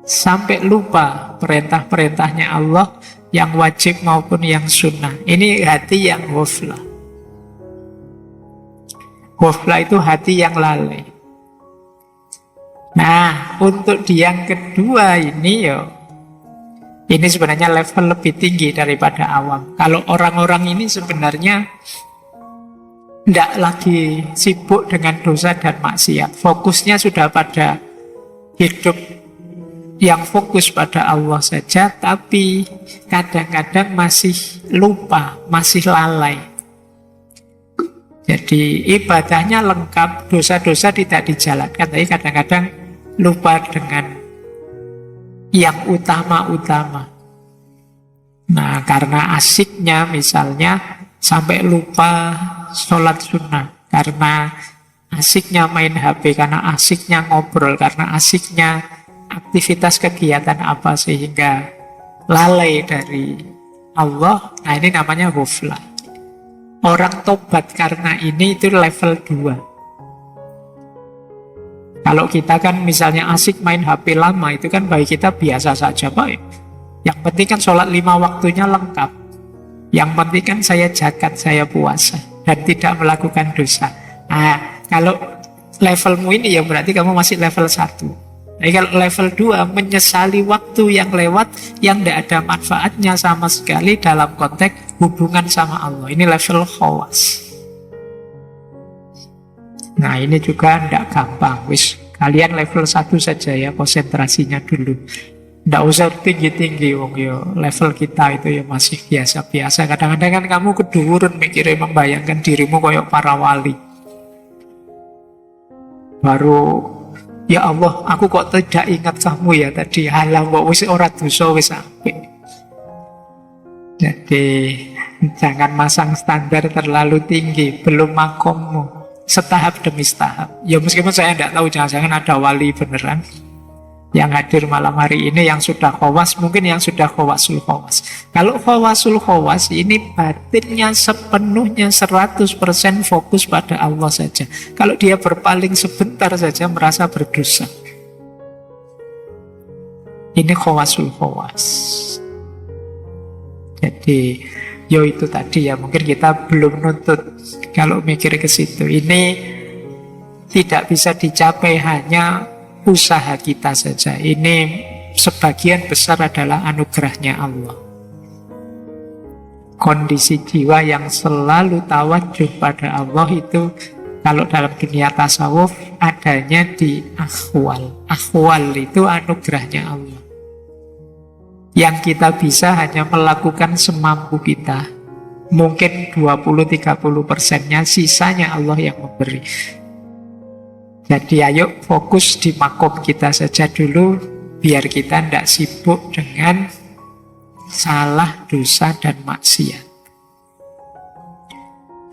sampai lupa perintah-perintahnya Allah yang wajib maupun yang sunnah. Ini hati yang ghaflah. Ghaflah itu hati yang lalai. Nah, untuk di yang kedua ini ini sebenarnya level lebih tinggi daripada awam. Kalau orang-orang ini sebenarnya tidak lagi sibuk dengan dosa dan maksiat. Fokusnya sudah pada hidup yang fokus pada Allah saja, tapi kadang-kadang masih lupa, masih lalai. Jadi ibadahnya lengkap, dosa-dosa tidak dijalankan, tapi kadang-kadang lupa dengan yang utama-utama. Nah, karena asiknya misalnya sampai lupa sholat sunnah, karena asiknya main HP, karena asiknya ngobrol, karena asiknya aktivitas kegiatan apa, sehingga lalai dari Allah. Nah, ini namanya ghaflah. Orang tobat karena ini itu level 2. Kalau kita kan misalnya asik main HP lama, itu kan bagi kita biasa saja, Pak. Yang penting kan sholat 5 waktunya lengkap. Yang penting kan saya zakat, saya puasa, dan tidak melakukan dosa. Nah, kalau levelmu ini ya berarti kamu masih level 1. Jadi kalau level 2, menyesali waktu yang lewat, yang tidak ada manfaatnya sama sekali dalam konteks hubungan sama Allah. Ini level khawas. Nah, ini juga tidak gampang. Kalian level 1 saja ya, konsentrasinya dulu. Nggak usah tinggi-tinggi, wong yo level kita itu ya masih biasa-biasa. Kadang-kadang kan kamu keduren mikirnya membayangkan dirimu kayak para wali. Baru, ya Allah, aku kok tidak ingat kamu ya tadi. Halah, kok wis ora dosa wis apik. Jadi jangan masang standar terlalu tinggi, belum makommu. Setahap demi setahap. Ya meskipun saya tidak tahu, jangan-jangan ada wali beneran yang hadir malam hari ini yang sudah khawas, mungkin yang sudah khawasul khawas. Kalau khawasul khawas ini batinnya sepenuhnya 100% fokus pada Allah saja. Kalau dia berpaling sebentar saja merasa berdosa. Ini khawasul khawas. Jadi yo itu tadi ya, mungkin kita belum nuntut kalau mikir ke situ. Ini tidak bisa dicapai hanya usaha kita saja. Ini sebagian besar adalah anugerahnya Allah. Kondisi jiwa yang selalu tawajuh pada Allah itu kalau dalam dunia tasawuf adanya di akhwal. Akhwal itu anugerahnya Allah. Yang kita bisa hanya melakukan semampu kita. Mungkin 20-30%-nya, sisanya Allah yang memberi. Jadi ayo fokus di makom kita saja dulu, biar kita tidak sibuk dengan salah, dosa, dan maksiat.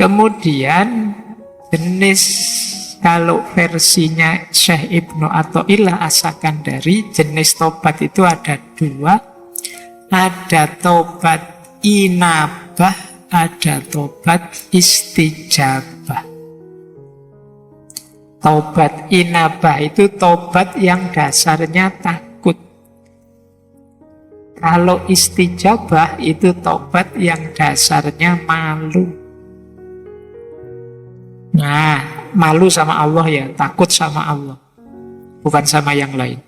Kemudian jenis, kalau versinya Syekh Ibnu Athaillah As-Sakandari, jenis tobat itu ada dua. Ada tobat inabah, ada tobat istijabah. Tobat inabah itu tobat yang dasarnya takut. Kalau istijabah itu tobat yang dasarnya malu. Nah, malu sama Allah ya, takut sama Allah, bukan sama yang lain.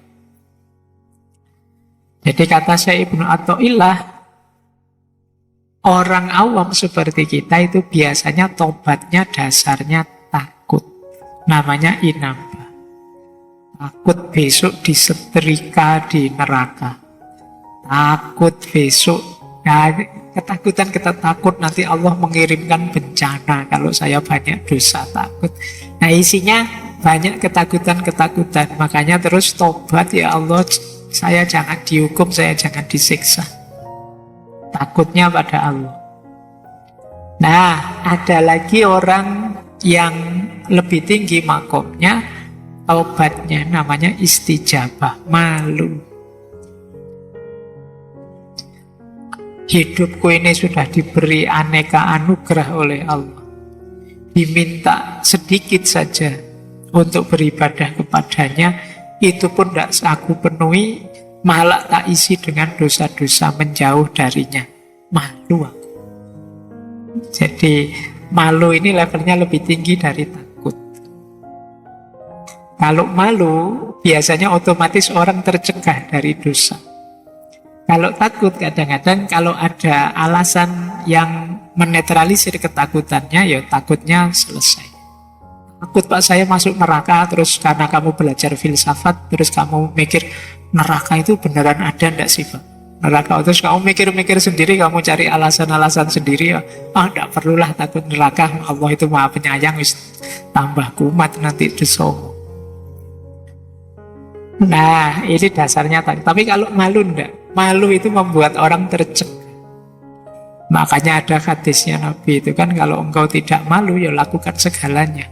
Jadi kata Syekh Ibnu Athaillah, orang awam seperti kita itu biasanya tobatnya dasarnya takut. Namanya inabah. Takut besok disetrika di neraka. Takut besok, nah, ketakutan kita takut nanti Allah mengirimkan bencana kalau saya banyak dosa, takut. Nah isinya banyak ketakutan-ketakutan. Makanya terus tobat, ya Allah, saya jangan dihukum, saya jangan disiksa. Takutnya pada Allah. Nah, ada lagi orang yang lebih tinggi makomnya, taubatnya namanya istijabah, malu. Hidupku ini sudah diberi aneka anugerah oleh Allah. Diminta sedikit saja untuk beribadah kepadanya, itu pun tidak aku penuhi, malah tak isi dengan dosa-dosa, menjauh darinya. Malu aku. Jadi malu ini levelnya lebih tinggi dari takut. Kalau malu, biasanya otomatis orang tercegah dari dosa. Kalau takut, kadang-kadang kalau ada alasan yang menetralisir ketakutannya, ya takutnya selesai. Takut Pak, saya masuk neraka, terus karena kamu belajar filsafat, terus kamu mikir, neraka itu beneran ada enggak sih Pak? Neraka, terus kamu mikir-mikir sendiri, kamu cari alasan-alasan sendiri, enggak perlulah takut neraka, Allah itu maha penyayang, tambah kumat nanti dosamu. Nah, ini dasarnya takut. Tapi kalau malu enggak? Malu itu membuat orang tercegah. Makanya ada hadisnya Nabi itu kan, kalau engkau tidak malu, ya lakukan segalanya.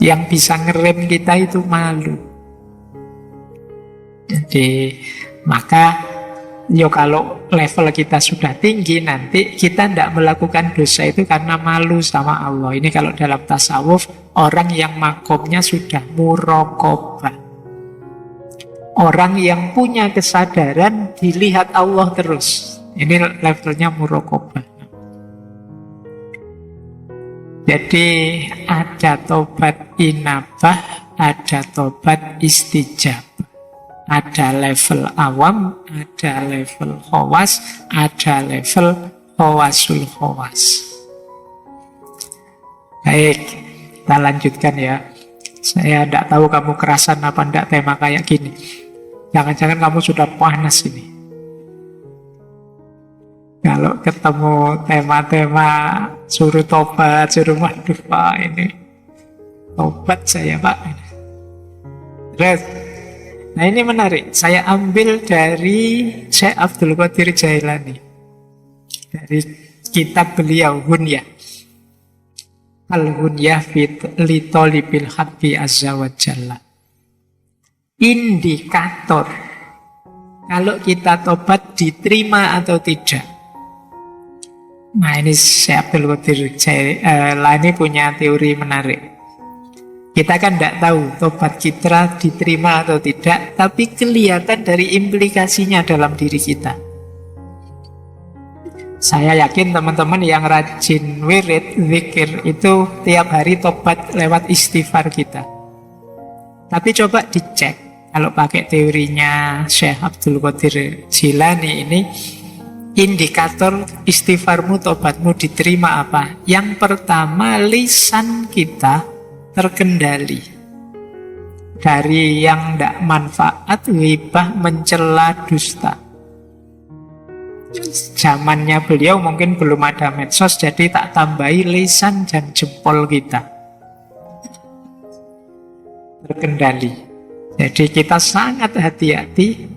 Yang bisa ngerem kita itu malu. Jadi, maka yo kalau level kita sudah tinggi, nanti kita tidak melakukan dosa itu karena malu sama Allah. Ini kalau dalam tasawuf, orang yang makomnya sudah muraqabah. Orang yang punya kesadaran dilihat Allah terus. Ini levelnya muraqabah. Jadi ada tobat inabah, ada tobat istijabah. Ada level awam, ada level khawas, ada level khawasul khawas. Baik, kita lanjutkan ya. Saya tidak tahu kamu kerasan apa tidak tema kayak gini. Jangan-jangan kamu sudah panas ini. Kalau ketemu tema-tema suruh tobat, suruh waduh Pak ini tobat saya Pak. Terus, nah ini menarik. Saya ambil dari Syekh Abdul Qadir Jailani, dari kitab beliau Hunyah. Al-Hunyah li Thalibil Haqqi Azza wa Jalla. Indikator kalau kita tobat diterima atau tidak. Nah ini Syekh Abdul Qadir Jailani punya teori menarik. Kita kan tidak tahu tobat kita diterima atau tidak, tapi kelihatan dari implikasinya dalam diri kita. Saya yakin teman-teman yang rajin wirid, zikir itu tiap hari tobat lewat istighfar kita. Tapi coba dicek, kalau pakai teorinya Syekh Abdul Qadir Jailani ini, indikator istighfarmu, tobatmu diterima apa? Yang pertama, lisan kita terkendali dari yang tidak manfaat, ghibah, mencela, dusta. Zamannya beliau mungkin belum ada medsos, jadi tak tambahi lisan dan jempol kita terkendali. Jadi kita sangat hati-hati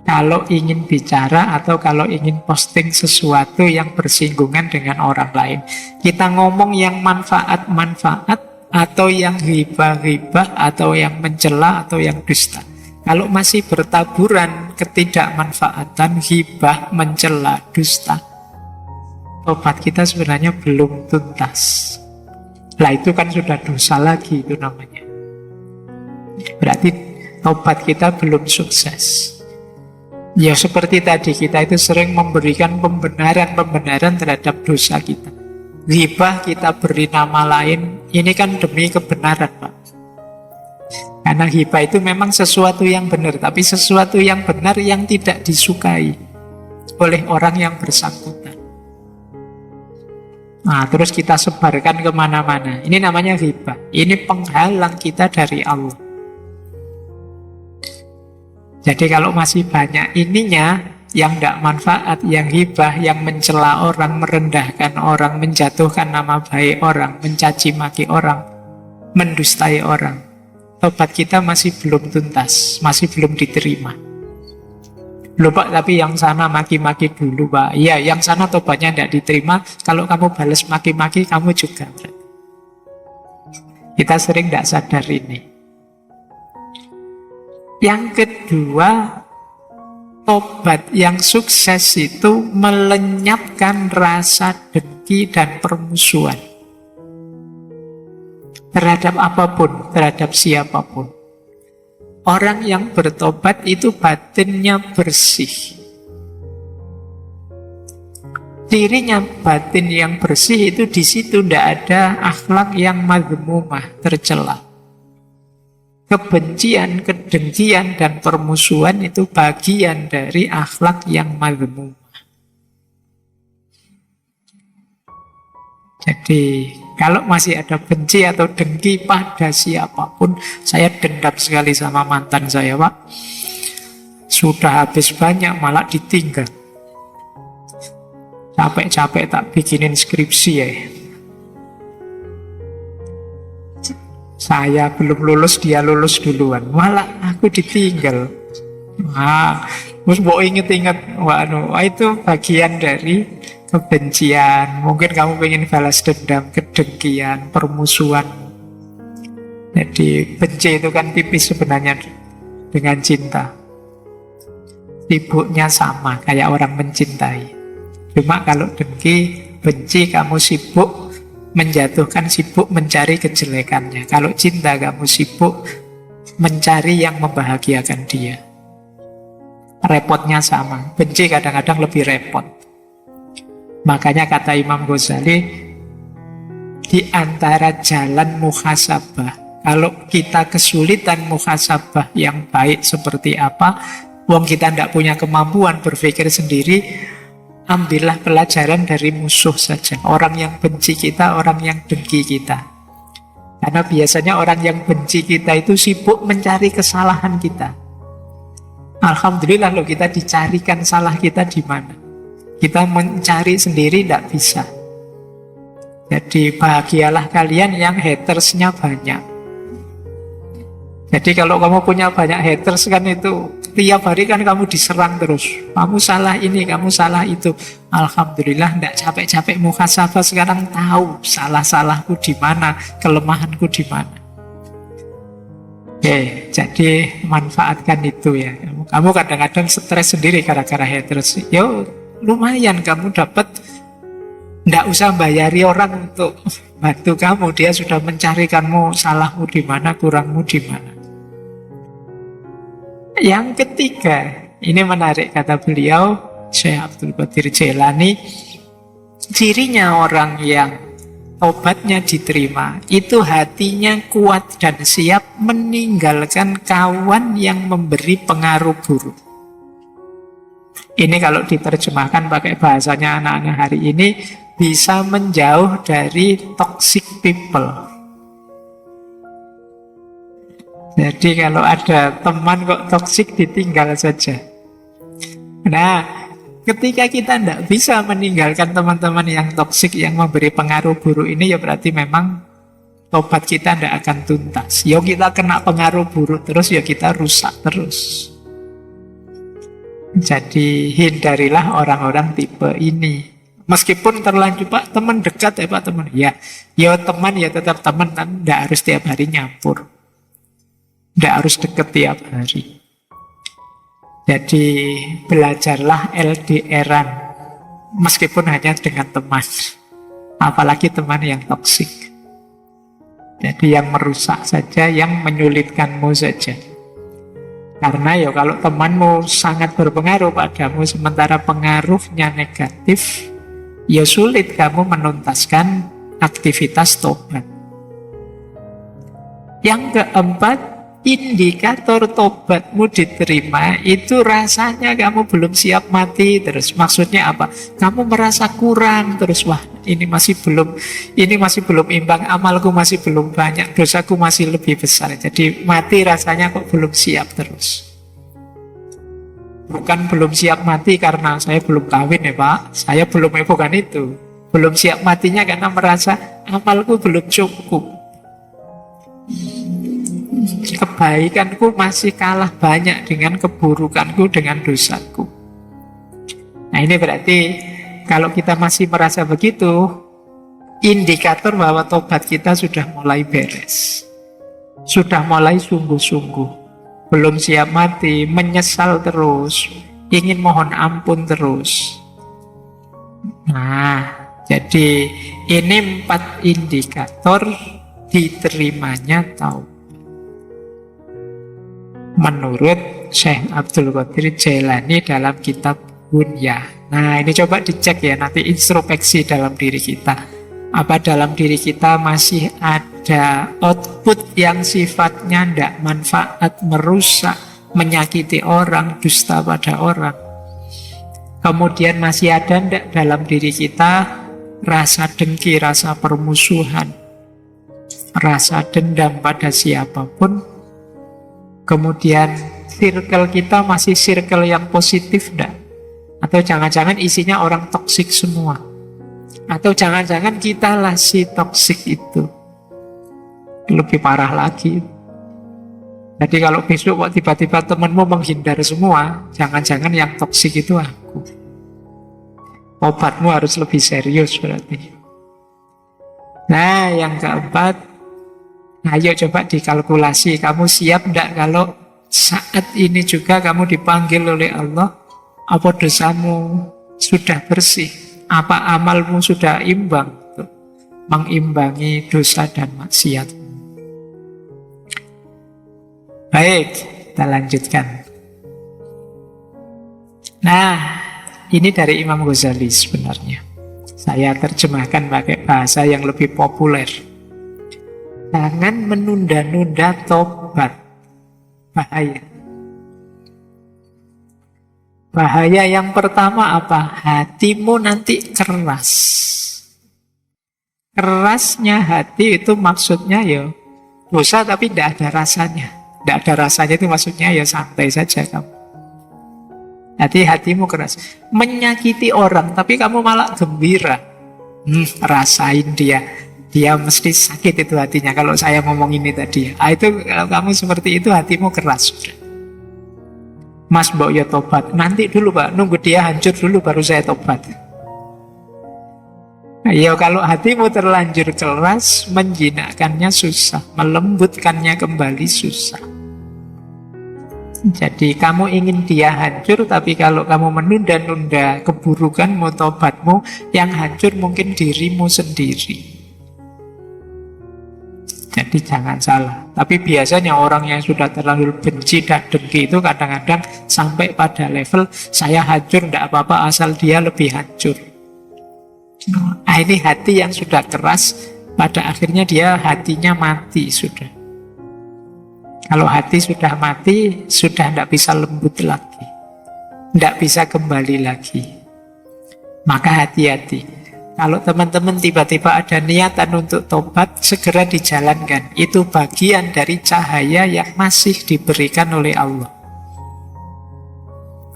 kalau ingin bicara atau kalau ingin posting sesuatu yang bersinggungan dengan orang lain. Kita ngomong yang manfaat-manfaat atau yang ghibah-ghibah atau yang mencela atau yang dusta. Kalau masih bertaburan ketidakmanfaatan, ghibah, mencela, dusta, tobat kita sebenarnya belum tuntas. Lah itu kan sudah dosa lagi itu namanya. Berarti tobat kita belum sukses. Ya seperti tadi, kita itu sering memberikan pembenaran-pembenaran terhadap dosa kita. Ghibah kita beri nama lain, ini kan demi kebenaran Pak. Karena ghibah itu memang sesuatu yang benar, tapi sesuatu yang benar yang tidak disukai oleh orang yang bersangkutan. Nah terus kita sebarkan kemana-mana, ini namanya ghibah. Ini penghalang kita dari Allah. Jadi kalau masih banyak ininya, yang tidak manfaat, yang hibah, yang mencela orang, merendahkan orang, menjatuhkan nama baik orang, mencaci maki orang, mendustai orang, tobat kita masih belum tuntas, masih belum diterima. Loh Pak, tapi yang sana maki-maki dulu Pak. Iya, yang sana tobatnya tidak diterima, kalau kamu balas maki-maki, kamu juga. Kita sering tidak sadar ini. Yang kedua, tobat yang sukses itu melenyapkan rasa dengki dan permusuhan terhadap apapun, terhadap siapapun. Orang yang bertobat itu batinnya bersih. Cirinya batin yang bersih itu di situ tidak ada akhlak yang madhmumah, tercela. Kebencian, kedengkian, dan permusuhan itu bagian dari akhlak yang madhmumah. Jadi, kalau masih ada benci atau dengki pada siapapun, saya dendam sekali sama mantan saya, Pak. Sudah habis banyak, malah ditinggal. Capek-capek tak bikinin skripsi ya. Saya belum lulus, dia lulus duluan. Malah aku ditinggal. Terus mau inget-inget, wah itu bagian dari kebencian. Mungkin kamu pengen balas dendam, kedengkian, permusuhan. Jadi benci itu kan tipis sebenarnya dengan cinta. Sibuknya sama, kayak orang mencintai. Cuma kalau dengki, benci, kamu sibuk menjatuhkan, sibuk mencari kejelekannya. Kalau cinta, kamu sibuk mencari yang membahagiakan dia. Repotnya sama. Benci kadang-kadang lebih repot. Makanya kata Imam Ghazali, di antara jalan muhasabah, kalau kita kesulitan muhasabah yang baik seperti apa, wong kita tidak punya kemampuan berpikir sendiri, ambillah pelajaran dari musuh saja. Orang yang benci kita, orang yang dengki kita. Karena biasanya orang yang benci kita itu sibuk mencari kesalahan kita. Alhamdulillah loh, kita dicarikan salah kita di mana. Kita mencari sendiri tidak bisa. Jadi bahagialah kalian yang hatersnya banyak. Jadi kalau kamu punya banyak haters kan itu tiap hari kan kamu diserang terus. Kamu salah ini, kamu salah itu. Alhamdulillah tidak capek-capek muhasabah, sekarang tahu salah-salahku di mana, kelemahanku di mana. Oke, jadi manfaatkan itu ya. Kamu kadang-kadang stres sendiri gara-gara haters. Yo, lumayan kamu dapat. Tidak usah bayari orang untuk bantu kamu. Dia sudah mencarikanmu salahmu di mana, kurangmu di mana. Yang ketiga, ini menarik kata beliau, Syekh Abdul Qadir Jailani, cirinya orang yang tobatnya diterima, itu hatinya kuat dan siap meninggalkan kawan yang memberi pengaruh buruk. Ini kalau diterjemahkan pakai bahasanya anak-anak hari ini, bisa menjauh dari toxic people. Jadi kalau ada teman kok toksik, ditinggal saja. Nah, ketika kita tidak bisa meninggalkan teman-teman yang toksik, yang memberi pengaruh buruk ini, ya berarti memang tobat kita tidak akan tuntas. Ya kita kena pengaruh buruk terus, ya kita rusak terus. Jadi hindarilah orang-orang tipe ini. Meskipun terlanjur, Pak, teman dekat ya Pak, teman. Ya teman ya tetap teman, kan tidak harus tiap hari nyampur. Tidak harus deket tiap hari. Jadi belajarlah LDR-an meskipun hanya dengan teman. Apalagi teman yang toksik. Jadi yang merusak saja, yang menyulitkanmu saja. Karena ya kalau temanmu sangat berpengaruh padamu sementara pengaruhnya negatif, ya sulit kamu menuntaskan aktivitas tobat. Yang keempat, indikator tobatmu diterima itu rasanya kamu belum siap mati terus. Maksudnya apa? Kamu merasa kurang terus. Wah, ini masih belum imbang, amalku masih belum banyak, dosaku masih lebih besar. Jadi mati rasanya kok belum siap terus. Bukan belum siap mati karena saya belum kawin ya Pak, saya belum, bukan itu. Belum siap matinya karena merasa amalku belum cukup, kebaikanku masih kalah banyak dengan keburukanku, dengan dosaku. Nah ini berarti kalau kita masih merasa begitu, indikator bahwa tobat kita sudah mulai beres, sudah mulai sungguh-sungguh, belum siap mati, menyesal terus, ingin mohon ampun terus. Nah, jadi ini 4 indikator diterimanya taubat menurut Syekh Abdul Qadir Jailani dalam kitab Bunyah. Nah ini coba dicek ya, nanti introspeksi dalam diri kita. Apa dalam diri kita masih ada output yang sifatnya tidak manfaat, merusak, menyakiti orang, dusta pada orang. Kemudian masih ada tidak dalam diri kita rasa dengki, rasa permusuhan, rasa dendam pada siapapun. Kemudian circle kita masih circle yang positif enggak? Atau jangan-jangan isinya orang toksik semua? Atau jangan-jangan kita lah si toksik itu? Lebih parah lagi. Jadi kalau besok kok tiba-tiba temanmu menghindar semua, jangan-jangan yang toksik itu aku. Obatmu harus lebih serius berarti. Nah yang keempat, ayo coba dikalkulasi, kamu siap enggak kalau saat ini juga kamu dipanggil oleh Allah? Apa dosamu sudah bersih? Apa amalmu sudah imbang? Mengimbangi dosa dan maksiat. Baik, kita lanjutkan. Nah, ini dari Imam Ghazali sebenarnya. Saya terjemahkan pakai bahasa yang lebih populer. Jangan menunda-nunda tobat. Bahaya. Bahaya yang pertama apa? Hatimu nanti keras. Kerasnya hati itu maksudnya ya dosa tapi tidak ada rasanya. Tidak ada rasanya itu maksudnya ya santai saja kamu. Hatimu keras. Menyakiti orang tapi kamu malah gembira. Rasain dia. Dia mesti sakit itu hatinya kalau saya ngomong ini tadi. Itu kalau kamu seperti itu hatimu keras sudah. Mas mbok ya tobat. Nanti dulu Pak, nunggu dia hancur dulu baru saya tobat. Ya kalau hatimu terlanjur keras, menjinakkannya susah, melembutkannya kembali susah. Jadi kamu ingin dia hancur, tapi kalau kamu menunda-nunda keburukanmu, tobatmu, yang hancur mungkin dirimu sendiri. Jadi jangan salah. Tapi biasanya orang yang sudah terlalu benci dan dengki itu kadang-kadang sampai pada level saya hancur, tidak apa-apa asal dia lebih hancur. Ini hati yang sudah keras, pada akhirnya dia hatinya mati sudah. Kalau hati sudah mati, sudah tidak bisa lembut lagi, tidak bisa kembali lagi. Maka hati-hati. Kalau teman-teman tiba-tiba ada niatan untuk tobat, segera dijalankan. Itu bagian dari cahaya yang masih diberikan oleh Allah.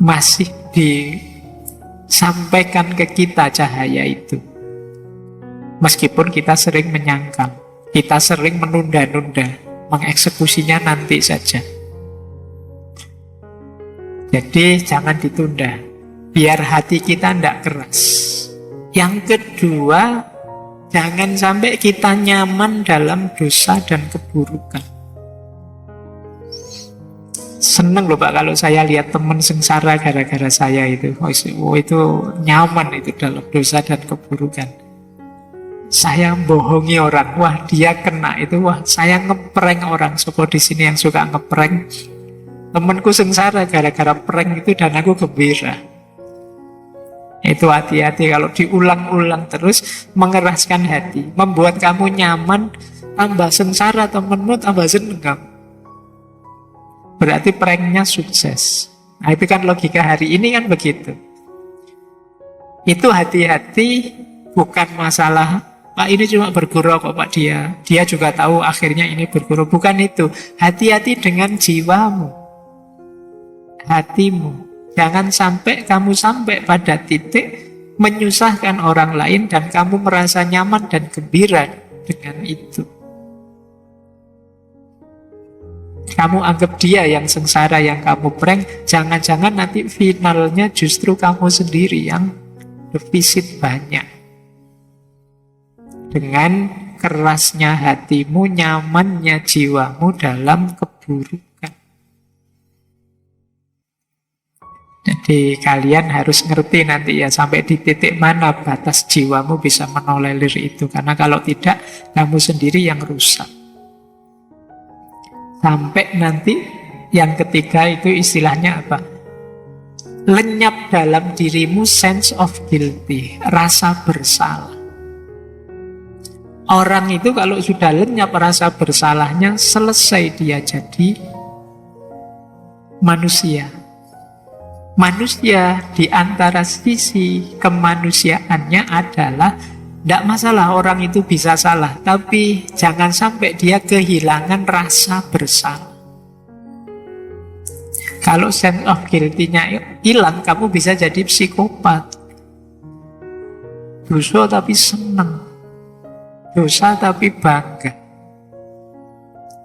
Masih disampaikan ke kita cahaya itu. Meskipun kita sering menyangkal, kita sering menunda-nunda, mengeksekusinya nanti saja. Jadi jangan ditunda, biar hati kita tidak keras. Yang kedua, jangan sampai kita nyaman dalam dosa dan keburukan. Seneng loh Pak kalau saya lihat teman sengsara gara-gara saya itu. Oh itu nyaman itu dalam dosa dan keburukan. Saya bohongi orang, wah dia kena itu, wah saya ngeprank orang. Sopo di sini yang suka ngeprank. Temanku sengsara gara-gara prank itu dan aku gembira. Itu hati-hati kalau diulang-ulang terus, mengeraskan hati, membuat kamu nyaman, tambah sengsara temenmu, tambah seneng kamu. Berarti pranknya sukses. Nah itu kan logika hari ini kan begitu. Itu hati-hati, bukan masalah Pak ini cuma bergurau kok Pak dia juga tahu akhirnya ini bergurau. Bukan itu. Hati-hati dengan jiwamu, hatimu. Jangan sampai kamu sampai pada titik menyusahkan orang lain dan kamu merasa nyaman dan gembira dengan itu. Kamu anggap dia yang sengsara, yang kamu prank, jangan-jangan nanti finalnya justru kamu sendiri yang defisit banyak. Dengan kerasnya hatimu, nyamannya jiwamu dalam keburukan. Jadi kalian harus ngerti nanti ya sampai di titik mana batas jiwamu bisa menolerir itu. Karena kalau tidak, kamu sendiri yang rusak. Sampai nanti yang ketiga itu istilahnya apa? Lenyap dalam dirimu sense of guilty, rasa bersalah. Orang itu kalau sudah lenyap rasa bersalahnya, selesai dia jadi manusia. Manusia di antara sisi kemanusiaannya adalah tidak masalah orang itu bisa salah, tapi jangan sampai dia kehilangan rasa bersalah. Kalau sense of guilty-nya hilang, kamu bisa jadi psikopat. Dosa tapi senang, dosa tapi bangga.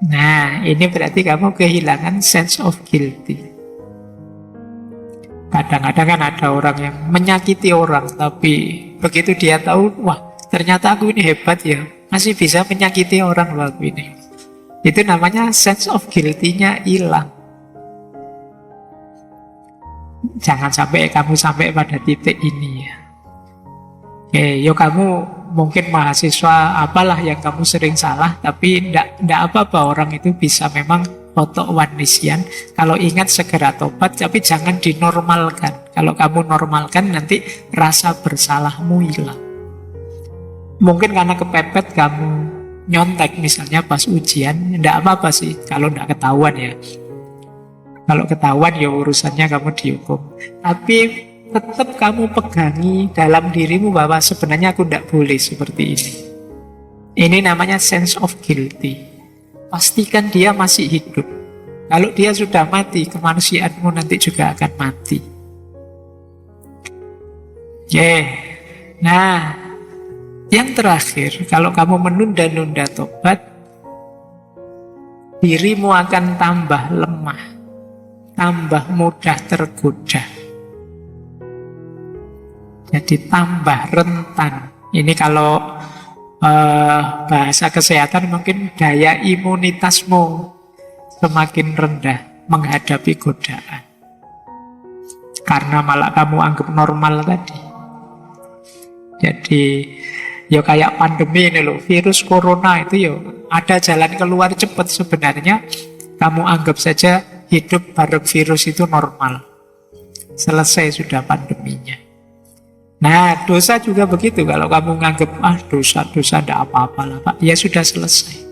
Nah, ini berarti kamu kehilangan sense of guilty. Kadang-kadang kan ada orang yang menyakiti orang, tapi begitu dia tahu, wah ternyata aku ini hebat ya, masih bisa menyakiti orang loh aku ini. Itu namanya sense of guilty-nya hilang. Jangan sampai kamu sampai pada titik ini ya. Oke, yo kamu mungkin mahasiswa apalah yang kamu sering salah, tapi ndak apa-apa, orang itu bisa memang otok wanisian. Kalau ingat segera tobat, tapi jangan dinormalkan. Kalau kamu normalkan nanti rasa bersalahmu hilang. Mungkin karena kepepet kamu nyontek misalnya pas ujian, ndak apa-apa sih kalau ndak ketahuan ya. Kalau ketahuan ya urusannya kamu dihukum. Tapi tetap kamu pegangi dalam dirimu bahwa sebenarnya aku tidak boleh seperti ini. Ini namanya sense of guilty. Pastikan dia masih hidup. Kalau dia sudah mati, kemanusiaanmu nanti juga akan mati. Nah, yang terakhir, kalau kamu menunda-nunda tobat, dirimu akan tambah lemah, tambah mudah tergoda. Jadi tambah rentan. Ini kalau bahasa kesehatan mungkin daya imunitasmu semakin rendah menghadapi godaan. Karena malah kamu anggap normal tadi. Jadi ya kayak pandemi ini loh, virus corona itu ya ada jalan keluar cepat sebenarnya. Kamu anggap saja hidup bareng virus itu normal. Selesai sudah pandeminya. Nah, dosa juga begitu. Kalau kamu nganggap, dosa-dosa tidak apa-apa lah Pak, ya sudah selesai.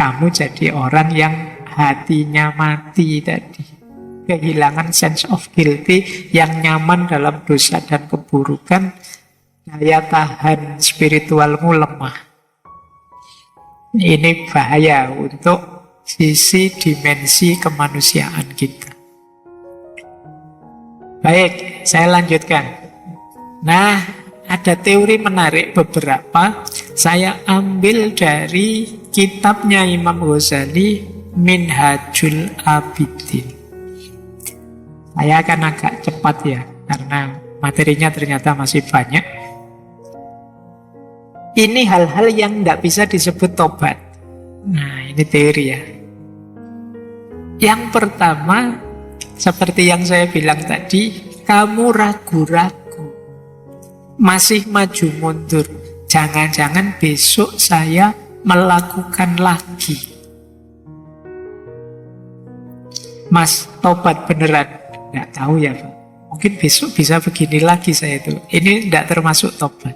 Kamu jadi orang yang hatinya mati tadi. Kehilangan sense of guilty, yang nyaman dalam dosa dan keburukan, daya tahan spiritualmu lemah. Ini bahaya untuk sisi dimensi kemanusiaan kita. Baik, saya lanjutkan. Nah, ada teori menarik beberapa. Saya ambil dari kitabnya Imam Ghazali, Minhajul Abidin. Saya akan agak cepat ya, karena materinya ternyata masih banyak. Ini hal-hal yang tidak bisa disebut tobat. Nah, ini teori ya. Yang pertama, seperti yang saya bilang tadi, kamu ragu-ragu, masih maju mundur. Jangan-jangan besok saya melakukan lagi. Mas, tobat beneran? Nggak tahu ya Pak. Mungkin besok bisa begini lagi saya itu. Ini tidak termasuk tobat.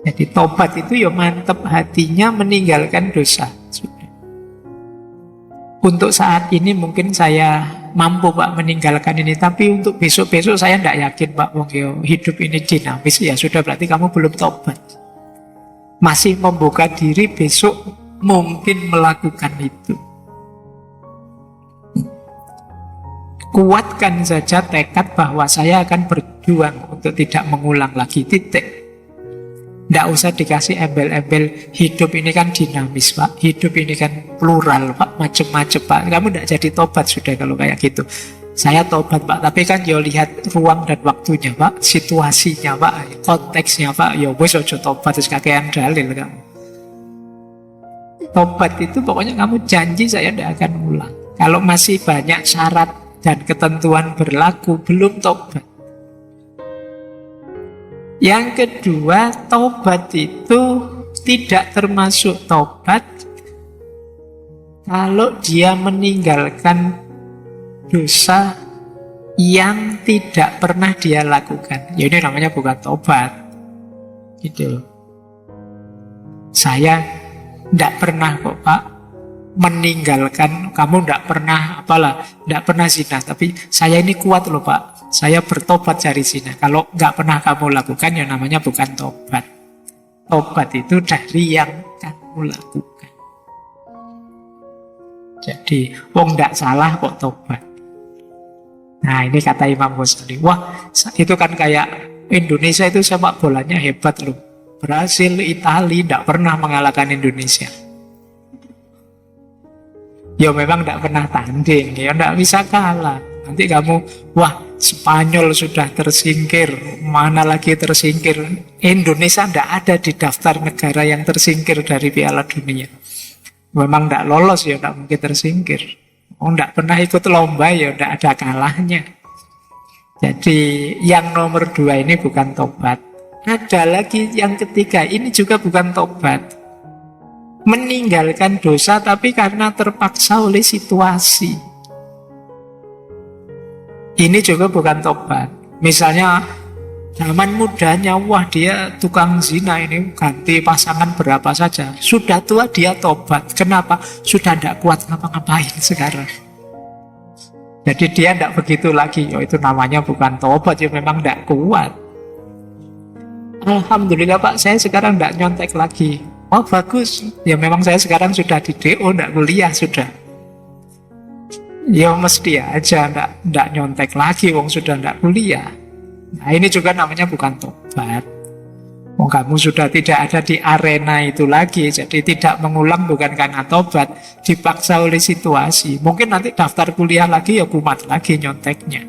Jadi tobat itu ya mantep hatinya meninggalkan dosa. Sudah. Untuk saat ini mungkin saya mampu Pak meninggalkan ini. Tapi untuk besok-besok saya tidak yakin Pak. Hidup ini dinamis. Ya sudah, berarti kamu belum tobat. Masih membuka diri besok mungkin melakukan itu. Kuatkan saja tekad bahwa saya akan berjuang untuk tidak mengulang lagi, titik. Tidak usah dikasih embel-embel. Hidup ini kan dinamis Pak, hidup ini kan plural Pak, macam-macam Pak. Kamu tidak jadi tobat sudah kalau kayak gitu. Saya tobat Pak, tapi kan ya lihat ruang dan waktunya Pak, situasinya Pak, konteksnya Pak. Ya wis ojo tobat terus kakean dalil kamu. Tobat itu pokoknya kamu janji saya tidak akan ulang. Kalau masih banyak syarat dan ketentuan berlaku, belum tobat. Yang kedua, tobat itu tidak termasuk tobat kalau dia meninggalkan dosa yang tidak pernah dia lakukan. Ya ini namanya bukan tobat. Gitu. Saya tidak pernah kok Pak meninggalkan, kamu tidak pernah tidak pernah zina, tapi saya ini kuat loh Pak, saya bertobat dari zina. Kalau nggak pernah kamu lakukan, ya namanya bukan tobat. Tobat itu dari yang kamu lakukan. Jadi wong tidak salah kok tobat. Nah ini kata Imam Ghazali. Wah, itu kan kayak Indonesia itu sepak bolanya hebat loh. Brasil, Italia tidak pernah mengalahkan Indonesia. Ya memang tidak pernah tanding, ya tidak bisa kalah. Nanti kamu, wah Spanyol sudah tersingkir, mana lagi tersingkir. Indonesia tidak ada di daftar negara yang tersingkir dari Piala Dunia. Memang tidak lolos, ya tidak mungkin tersingkir. Tidak pernah ikut lomba, ya tidak ada kalahnya. Jadi yang nomor 2 ini bukan tobat. Ada lagi yang ketiga, ini juga bukan tobat. Meninggalkan dosa tapi karena terpaksa oleh situasi. Ini juga bukan tobat. Misalnya zaman mudanya, wah dia tukang zina ini, ganti pasangan berapa saja. Sudah tua dia tobat. Kenapa? Sudah tidak kuat ngapa-ngapain sekarang. Jadi dia tidak begitu lagi. Oh, itu namanya bukan tobat, ya memang tidak kuat. Alhamdulillah Pak, saya sekarang tidak nyontek lagi. Oh bagus, ya memang saya sekarang sudah di DO, tidak kuliah sudah. Ya mesti aja tidak nyontek lagi, wong sudah tidak kuliah. Nah ini juga namanya bukan tobat. Wong kamu sudah tidak ada di arena itu lagi, jadi tidak mengulang bukan karena tobat, dipaksa oleh situasi. Mungkin nanti daftar kuliah lagi ya kumat lagi nyonteknya.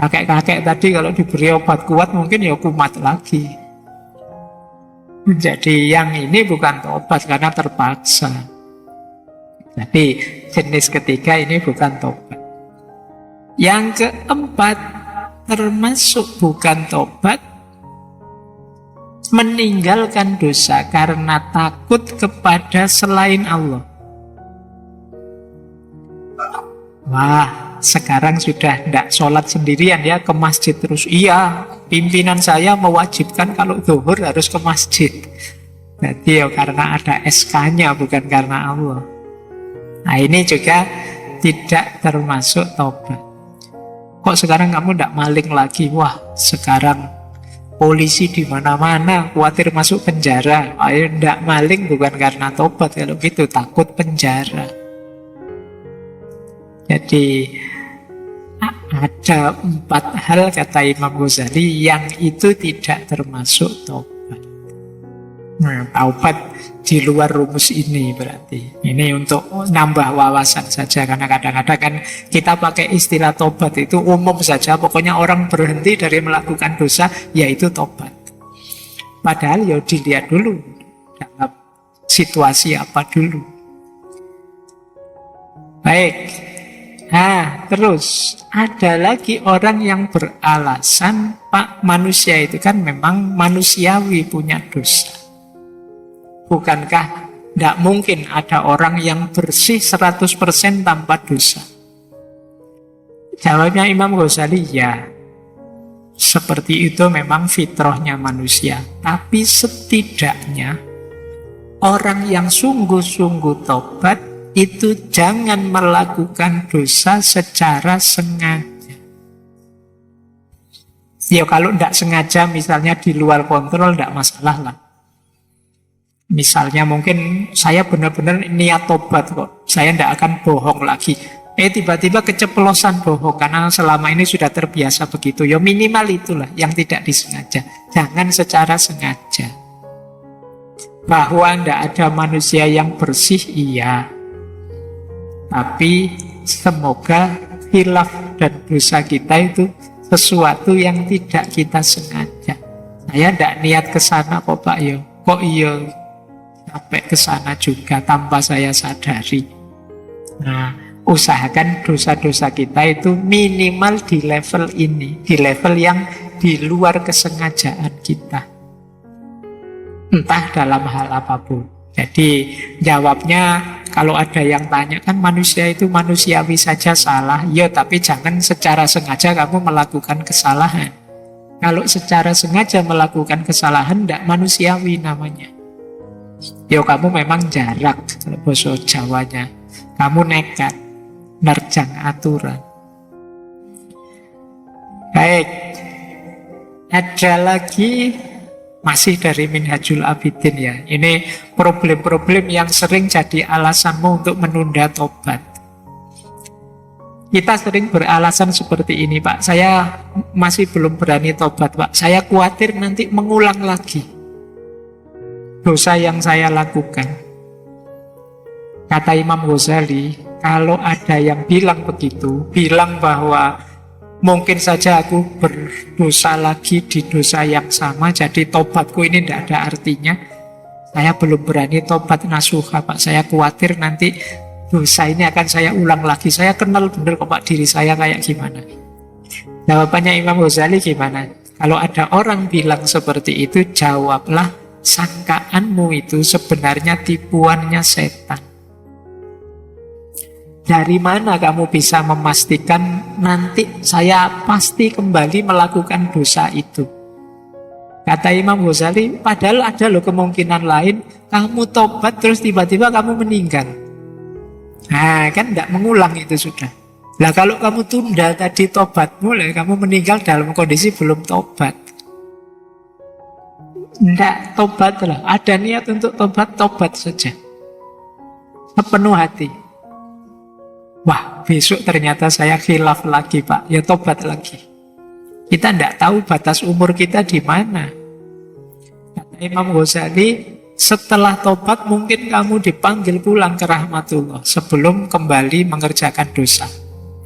Kakek-kakek tadi kalau diberi obat kuat mungkin ya kumat lagi. Jadi yang ini bukan tobat karena terpaksa. Jadi jenis ketiga ini bukan tobat. Yang keempat termasuk bukan tobat, meninggalkan dosa karena takut kepada selain Allah. Wah, sekarang sudah tidak sholat sendirian ya, ke masjid terus. Iya, pimpinan saya mewajibkan kalau zuhur harus ke masjid. Jadi ya karena ada SK-nya, bukan karena Allah. Nah ini juga tidak termasuk tobat. Kok sekarang kamu tidak maling lagi? Wah, sekarang polisi di mana-mana, khawatir masuk penjara. Ayo tidak maling bukan karena tobat, kalau gitu takut penjara. Jadi ada 4 hal kata Imam Ghazali yang itu tidak termasuk taubat. Nah, taubat di luar rumus ini berarti. Ini untuk nambah wawasan saja, karena kadang-kadang kan kita pakai istilah taubat itu umum saja. Pokoknya orang berhenti dari melakukan dosa, yaitu taubat. Padahal ya dilihat dulu dalam situasi apa dulu. Baik. Nah, terus ada lagi orang yang beralasan, Pak, manusia itu kan memang manusiawi punya dosa. Bukankah tidak mungkin ada orang yang bersih 100% tanpa dosa? Jawabnya Imam Ghazali, ya. Seperti itu memang fitrahnya manusia. Tapi setidaknya orang yang sungguh-sungguh tobat itu jangan melakukan dosa secara sengaja. Ya kalau tidak sengaja misalnya di luar kontrol tidak masalah lah. Misalnya mungkin saya benar-benar niat tobat kok, saya tidak akan bohong lagi. Tiba-tiba keceplosan bohong karena selama ini sudah terbiasa begitu. Ya minimal itulah yang tidak disengaja. Jangan secara sengaja. Bahwa tidak ada manusia yang bersih, iya. Tapi semoga khilaf dan dosa kita itu sesuatu yang tidak kita sengaja. Saya tidak niat ke sana kok Pak yo. Kok iya sampai ke sana juga tanpa saya sadari. Nah, usahakan dosa-dosa kita itu minimal di level ini, di level yang di luar kesengajaan kita. Entah dalam hal apapun. Jadi jawabnya kalau ada yang tanya kan manusia itu manusiawi saja salah. Ya tapi jangan secara sengaja kamu melakukan kesalahan. Kalau secara sengaja melakukan kesalahan tidak manusiawi namanya. Ya kamu memang jarak, kalau bahasa Jawanya. Kamu nekat, nerjang aturan. Baik. Ada lagi masih dari Minhajul Abidin ya. Ini problem-problem yang sering jadi alasanmu untuk menunda tobat. Kita sering beralasan seperti ini, Pak. Saya masih belum berani tobat, Pak. Saya khawatir nanti mengulang lagi dosa yang saya lakukan. Kata Imam Ghazali, kalau ada yang bilang begitu, bilang bahwa mungkin saja aku berdosa lagi di dosa yang sama, jadi tobatku ini tidak ada artinya. Saya belum berani tobat nasuha, Pak. Saya khawatir nanti dosa ini akan saya ulang lagi. Saya kenal benar kok Pak diri saya kayak gimana. Jawabannya Imam Ghazali gimana? Kalau ada orang bilang seperti itu, jawablah, sangkaanmu itu sebenarnya tipuannya setan. Dari mana kamu bisa memastikan nanti saya pasti kembali melakukan dosa itu? Kata Imam Ghazali, padahal ada loh kemungkinan lain, kamu tobat terus tiba-tiba kamu meninggal. Nah kan tidak mengulang itu sudah. Lah kalau kamu tunda tadi tobatmu, kamu meninggal dalam kondisi belum tobat. Tidak, tobatlah. Ada niat untuk tobat, tobat saja. Sepenuh hati. Wah, besok ternyata saya khilaf lagi, Pak. Ya tobat lagi. Kita tidak tahu batas umur kita di mana. Kata Imam Ghazali, setelah tobat mungkin kamu dipanggil pulang ke rahmatullah sebelum kembali mengerjakan dosa.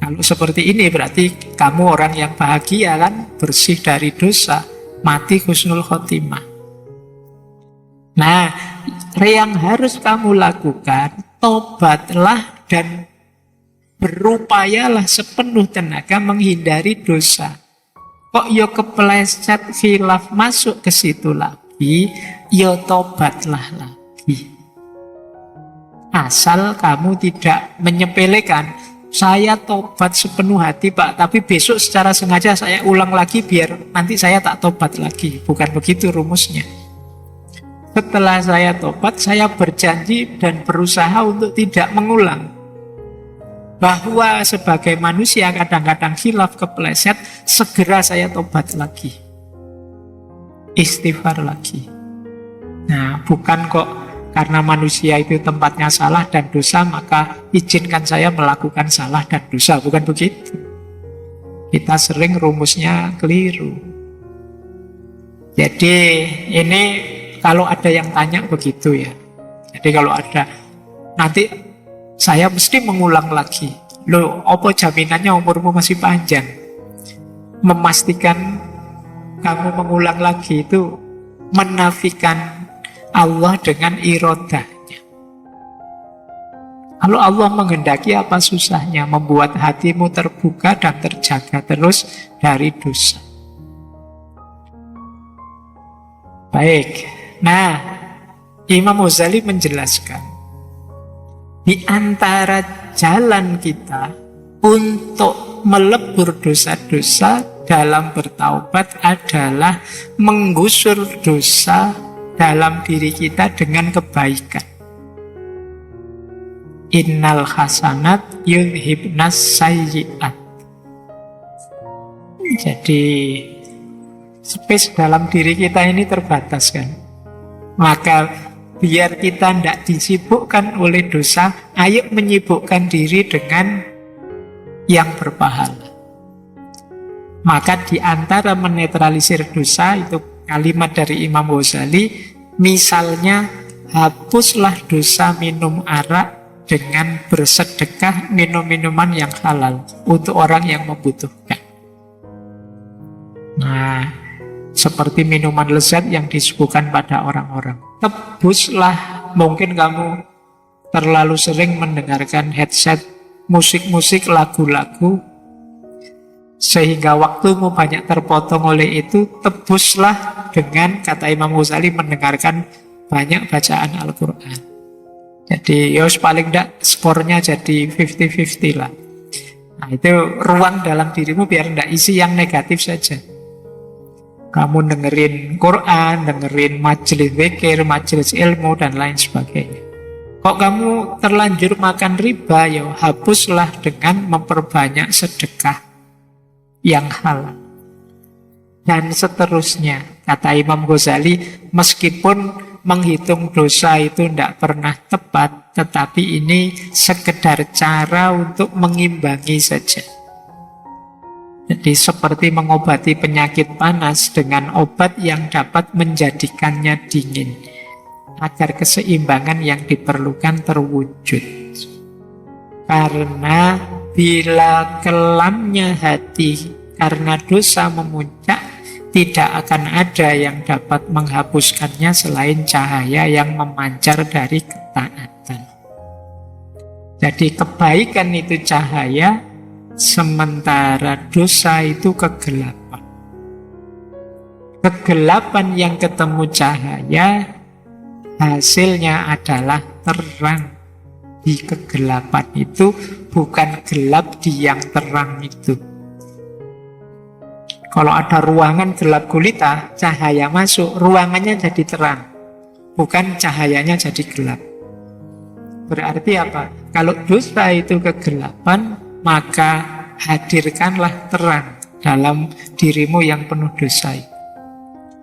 Kalau seperti ini berarti kamu orang yang bahagia kan, bersih dari dosa, mati husnul khotimah. Nah, yang harus kamu lakukan, tobatlah dan berupayalah sepenuh tenaga menghindari dosa. Kok yo kepleset khilaf masuk ke situ lagi, yo tobatlah lagi. Asal kamu tidak menyepelekan, saya tobat sepenuh hati Pak, tapi besok secara sengaja saya ulang lagi biar nanti saya tak tobat lagi. Bukan begitu rumusnya. Setelah saya tobat, saya berjanji dan berusaha untuk tidak mengulang. Bahwa sebagai manusia kadang-kadang khilaf kepleset, segera saya tobat lagi. Istighfar lagi. Nah, bukan kok karena manusia itu tempatnya salah dan dosa, maka izinkan saya melakukan salah dan dosa. Bukan begitu. Kita sering rumusnya keliru. Jadi ini kalau ada yang tanya begitu ya. Jadi kalau ada, nanti saya mesti mengulang lagi. Loh, apa jaminannya umurmu masih panjang? Memastikan kamu mengulang lagi itu menafikan Allah dengan irodahnya. Kalau Allah menghendaki, apa susahnya membuat hatimu terbuka dan terjaga terus dari dosa. Baik, nah Imam Ghazali menjelaskan di antara jalan kita untuk melebur dosa-dosa dalam bertaubat adalah menggusur dosa dalam diri kita dengan kebaikan. Innal hasanat yudhibnas sayyi'at. Jadi space dalam diri kita ini terbatas kan. Maka biar kita tidak disibukkan oleh dosa, ayo menyibukkan diri dengan yang berpahala. Maka di antara menetralisir dosa, itu kalimat dari Imam Ghazali, misalnya hapuslah dosa minum arak dengan bersedekah minum minuman yang halal untuk orang yang membutuhkan. Nah, seperti minuman lezat yang disuguhkan pada orang-orang. Tebuslah, mungkin kamu terlalu sering mendengarkan headset, musik-musik, lagu-lagu, sehingga waktumu banyak terpotong oleh itu. Tebuslah dengan, kata Imam Ghazali, mendengarkan banyak bacaan Al-Quran. Jadi yos paling tidak skornya jadi 50-50 lah. Nah, itu ruang dalam dirimu biar tidak isi yang negatif saja. Kamu dengerin Quran, dengerin majelis zikir, majelis ilmu, dan lain sebagainya. Kok kamu terlanjur makan riba, ya hapuslah dengan memperbanyak sedekah yang halal. Dan seterusnya, kata Imam Ghazali, meskipun menghitung dosa itu tidak pernah tepat, tetapi ini sekedar cara untuk mengimbangi saja. Jadi seperti mengobati penyakit panas dengan obat yang dapat menjadikannya dingin, agar keseimbangan yang diperlukan terwujud. Karena bila kelamnya hati karena dosa memuncak, tidak akan ada yang dapat menghapuskannya selain cahaya yang memancar dari ketaatan. Jadi kebaikan itu cahaya, sementara dosa itu kegelapan. Kegelapan yang ketemu cahaya, hasilnya adalah terang. Di kegelapan itu bukan gelap di yang terang itu. Kalau ada ruangan gelap gulita, cahaya masuk, ruangannya jadi terang, bukan cahayanya jadi gelap. Berarti apa? Kalau dosa itu kegelapan, maka hadirkanlah terang dalam dirimu yang penuh dosa.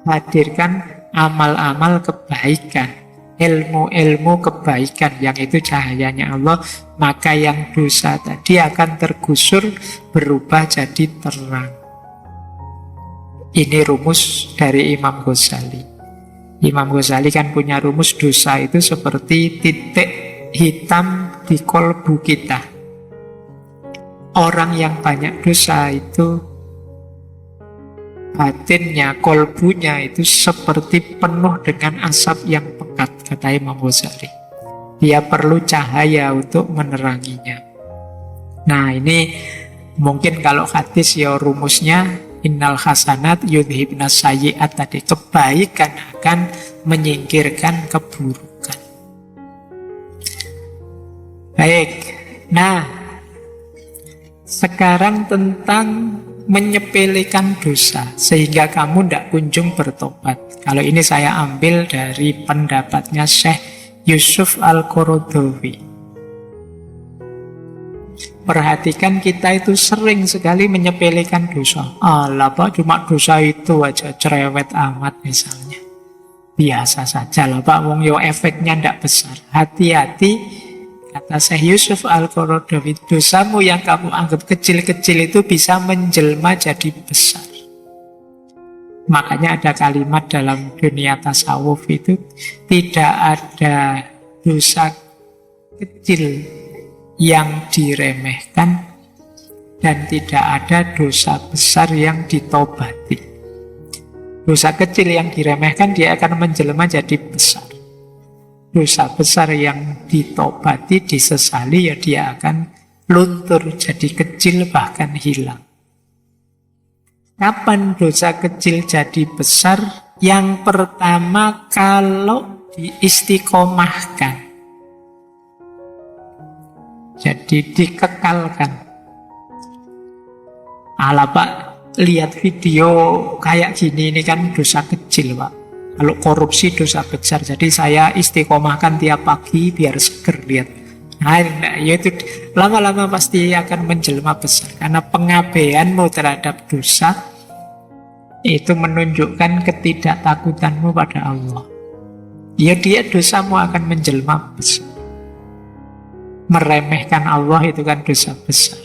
Hadirkan amal-amal kebaikan, ilmu-ilmu kebaikan yang itu cahayanya Allah, maka yang dosa tadi akan tergusur berubah jadi terang. Ini rumus dari Imam Ghazali. Imam Ghazali kan punya rumus dosa itu seperti titik hitam di kolbu kita. Orang yang banyak dosa itu batinnya, kolbunya itu seperti penuh dengan asap yang pekat, kata Imam Ghazali. Dia perlu cahaya untuk meneranginya. Nah, ini mungkin kalau hadis ya rumusnya innal hasanat yudhibna sayyi'at tadi. Kebaikan akan menyingkirkan keburukan. Baik. Nah, sekarang tentang menyepelekan dosa sehingga kamu tidak kunjung bertobat. Kalau ini saya ambil dari pendapatnya Syekh Yusuf Al-Qaradawi. Perhatikan, kita itu sering sekali menyepelekan dosa. Alah Pak, cuma dosa itu aja, cerewet amat misalnya. Biasa saja lah Pak, wong yo efeknya tidak besar. Hati-hati, kata Syekh Yusuf Al-Qaradawi, dosamu yang kamu anggap kecil-kecil itu bisa menjelma jadi besar. Makanya ada kalimat dalam dunia tasawuf itu, tidak ada dosa kecil yang diremehkan dan tidak ada dosa besar yang ditobati. Dosa kecil yang diremehkan dia akan menjelma jadi besar. Dosa besar yang ditobati, disesali, ya dia akan luntur jadi kecil bahkan hilang. Kapan dosa kecil jadi besar? Yang pertama, kalau diistiqomahkan. Jadi dikekalkan. Alah Pak, lihat video kayak gini, ini kan dosa kecil Pak. Kalau korupsi dosa besar, jadi saya istiqomahkan tiap pagi biar seger lihat. Nah, yaitu lama-lama pasti akan menjelma besar. Karena pengabaianmu terhadap dosa itu menunjukkan ketidaktakutanmu pada Allah. Ya dia dosamu akan menjelma besar. Meremehkan Allah itu kan dosa besar.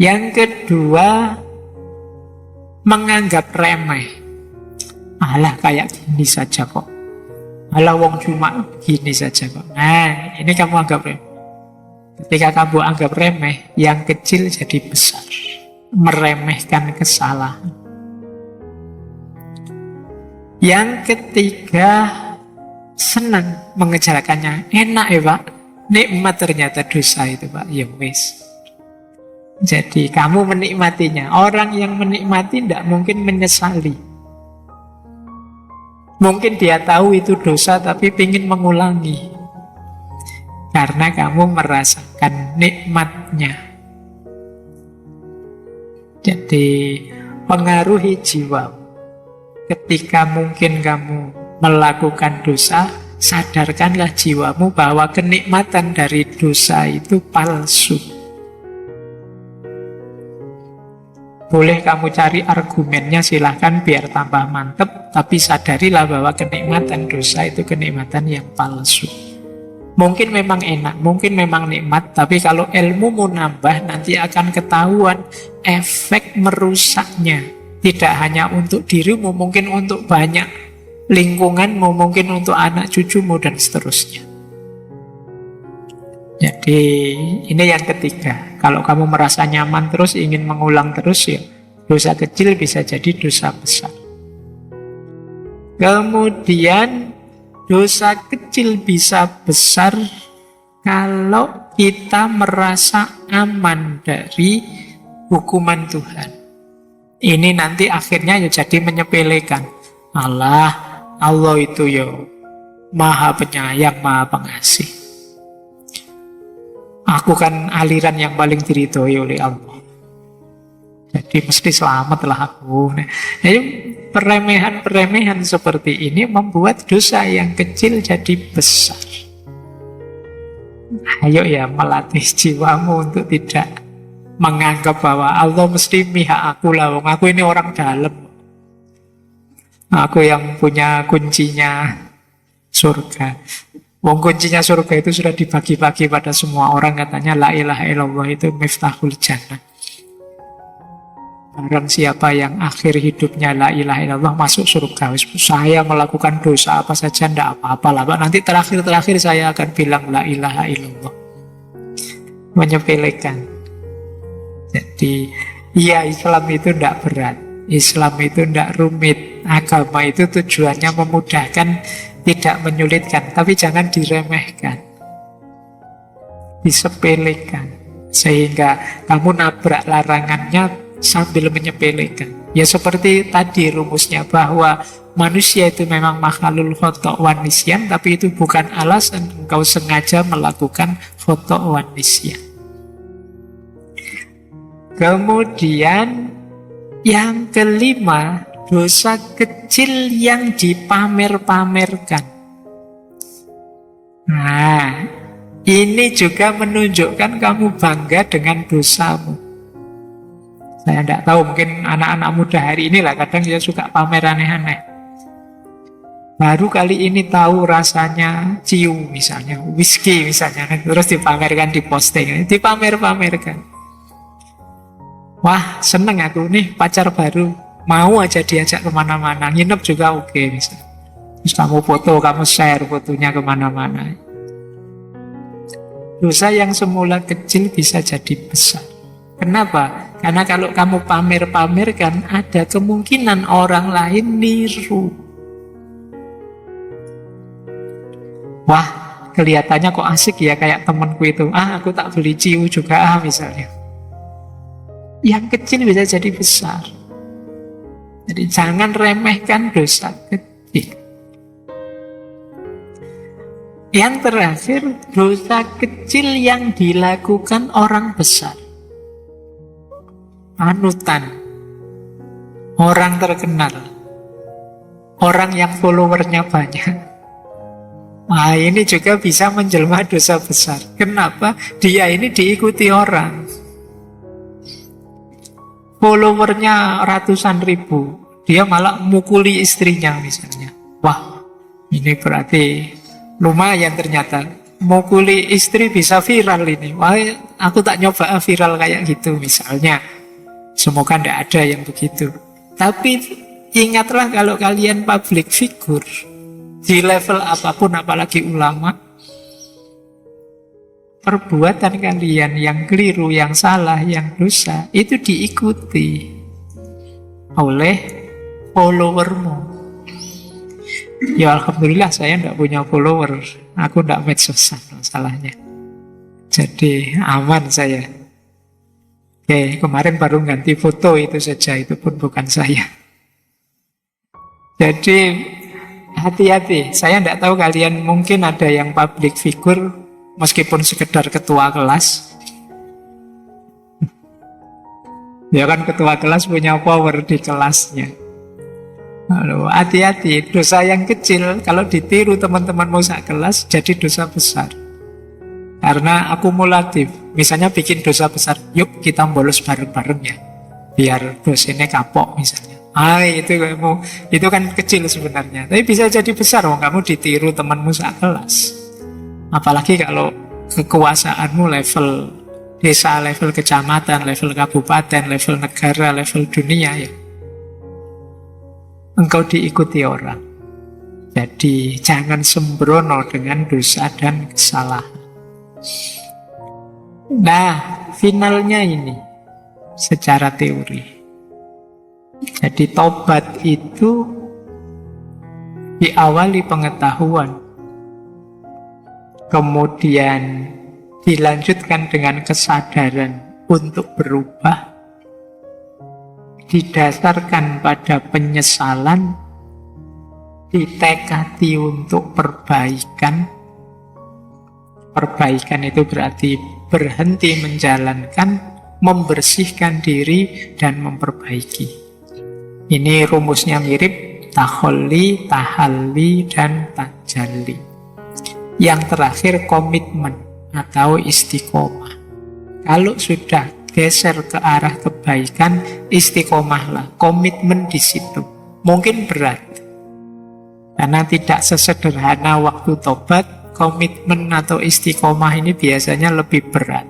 Yang kedua, menganggap remeh. Alah kayak gini saja kok. Alah wong cuma gini saja kok. Nah, ini kamu anggap remeh. Ketika kamu anggap remeh, yang kecil jadi besar. Meremehkan kesalahan. Yang ketiga, senang mengejarkannya. Enak ya Pak. Nikmat ternyata dosa itu Pak. Ya wis. Jadi kamu menikmatinya. Orang yang menikmati tidak mungkin menyesali. Mungkin dia tahu itu dosa tapi ingin mengulangi. Karena kamu merasakan nikmatnya. Jadi pengaruhi jiwa. Ketika mungkin kamu melakukan dosa, sadarkanlah jiwamu bahwa kenikmatan dari dosa itu palsu. Boleh kamu cari argumennya, silahkan biar tambah mantep, tapi sadarilah bahwa kenikmatan dosa itu kenikmatan yang palsu. Mungkin memang enak, mungkin memang nikmat, tapi kalau ilmumu nambah, nanti akan ketahuan efek merusaknya. Tidak hanya untuk dirimu, mungkin untuk banyak lingkunganmu, mungkin untuk anak cucumu, dan seterusnya. Jadi ini yang ketiga. Kalau kamu merasa nyaman terus, ingin mengulang terus, ya dosa kecil bisa jadi dosa besar. Kemudian dosa kecil bisa besar kalau kita merasa aman dari hukuman Tuhan. Ini nanti akhirnya ya jadi menyepelekan. Allah itu ya Maha Penyayang, Maha Pengasih. Aku kan aliran yang paling diridhoi oleh Allah. Jadi mesti selamatlah aku. Nah, peremehan-peremehan seperti ini membuat dosa yang kecil jadi besar. Ayo ya melatih jiwamu untuk tidak menganggap bahwa Allah mesti mihak aku lah. Aku ini orang dalam. Aku yang punya kuncinya surga. Wong kuncinya surga itu sudah dibagi-bagi pada semua orang, katanya la ilaha illallah itu miftahul jannah. Barang siapa yang akhir hidupnya la ilaha illallah masuk surga. Saya melakukan dosa apa saja ndak apa-apa lah, Pak. Nanti terakhir saya akan bilang la ilaha illallah. Menyepelekan. Jadi, iya, Islam itu ndak berat. Islam itu ndak rumit. Agama itu tujuannya memudahkan, tidak menyulitkan, tapi jangan diremehkan, disepelekan, sehingga kamu nabrak larangannya sambil menyepelekan. Ya seperti tadi rumusnya, bahwa manusia itu memang makhluk khotok wan nisyan, tapi itu bukan alasan engkau sengaja melakukan khotok wan nisyan. Kemudian yang kelima, dosa kecil yang dipamer-pamerkan. Nah, ini juga menunjukkan kamu bangga dengan dosamu. Saya tidak tahu, mungkin anak-anak muda hari ini lah, kadang dia suka pamer aneh-aneh. Baru kali ini tahu rasanya ciu misalnya, whisky misalnya, terus dipamerkan, diposting, dipamer-pamerkan. Wah, seneng aku nih pacar baru, mau aja diajak kemana-mana, nginep juga oke misalnya. Terus kamu foto, kamu share fotonya kemana-mana. Dosa yang semula kecil bisa jadi besar. Kenapa? Karena kalau kamu pamer-pamerkan, ada kemungkinan orang lain niru. Wah, kelihatannya kok asik ya kayak temanku itu. Aku tak beli ciu juga misalnya. Yang kecil bisa jadi besar. Jadi jangan remehkan dosa kecil. Yang terakhir, dosa kecil yang dilakukan orang besar. Panutan, orang terkenal, orang yang followernya banyak. Nah, ini juga bisa menjelma dosa besar. Kenapa? Dia ini diikuti orang. Followernya ratusan ribu, dia malah mukuli istrinya misalnya. Wah, ini berarti lumayan ternyata. Mukuli istri bisa viral ini. Wah, aku tak nyoba viral kayak gitu misalnya. Semoga tidak ada yang begitu. Tapi ingatlah, kalau kalian public figure di level apapun, apalagi ulama, perbuatan kalian yang keliru, yang salah, yang dosa, itu diikuti oleh followermu. Ya alhamdulillah saya tidak punya follower. Aku tidak medsosan masalahnya. Jadi aman saya. Oke, kemarin baru ganti foto itu saja, itu pun bukan saya. Jadi hati-hati. Saya tidak tahu kalian, mungkin ada yang public figure meskipun sekedar ketua kelas. Ya kan, ketua kelas punya power di kelasnya. Lalu hati-hati, dosa yang kecil kalau ditiru teman-temanmu sak kelas jadi dosa besar. Karena akumulatif. Misalnya bikin dosa besar, yuk kita bolos bareng-bareng ya, biar dosennya kapok misalnya. Itu kan kecil sebenarnya, tapi bisa jadi besar. Kamu ditiru temanmu sak kelas. Apalagi kalau kekuasaanmu level desa, level kecamatan, level kabupaten, level negara, level dunia ya. Engkau diikuti orang. Jadi jangan sembrono dengan dosa dan kesalahan. Nah, finalnya ini secara teori. Jadi tobat itu diawali pengetahuan, kemudian dilanjutkan dengan kesadaran untuk berubah, didasarkan pada penyesalan, ditekadi untuk perbaikan. Perbaikan itu berarti berhenti menjalankan, membersihkan diri, dan memperbaiki. Ini rumusnya mirip taholli, tahalli, dan tajalli. Yang terakhir komitmen atau istiqomah. Kalau sudah geser ke arah kebaikan, istiqomahlah, komitmen di situ. Mungkin berat, Karena tidak sesederhana waktu tobat, komitmen atau istiqomah ini biasanya lebih berat.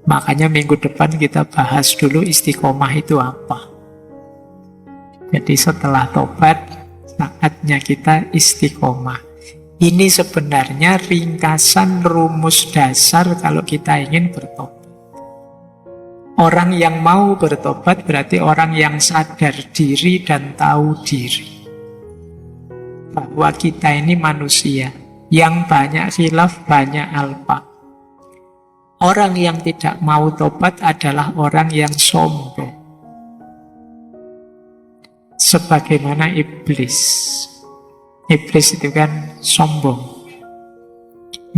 Makanya minggu depan kita bahas dulu istiqomah itu apa. Jadi setelah tobat, saatnya kita istiqomah. Ini sebenarnya ringkasan rumus dasar kalau kita ingin bertobat. Orang yang mau bertobat berarti orang yang sadar diri dan tahu diri. Bahwa kita ini manusia yang banyak khilaf, banyak alpa. Orang yang tidak mau tobat adalah orang yang sombong. Sebagaimana iblis. Iblis itu kan sombong.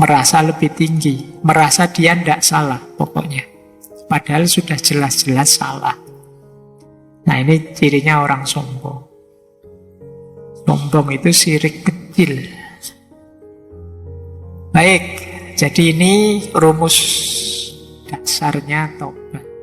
Merasa lebih tinggi. Merasa dia tidak salah pokoknya. Padahal sudah jelas-jelas salah. Nah ini cirinya orang sombong. Sombong itu syirik kecil. Baik, jadi ini rumus dasarnya tobat.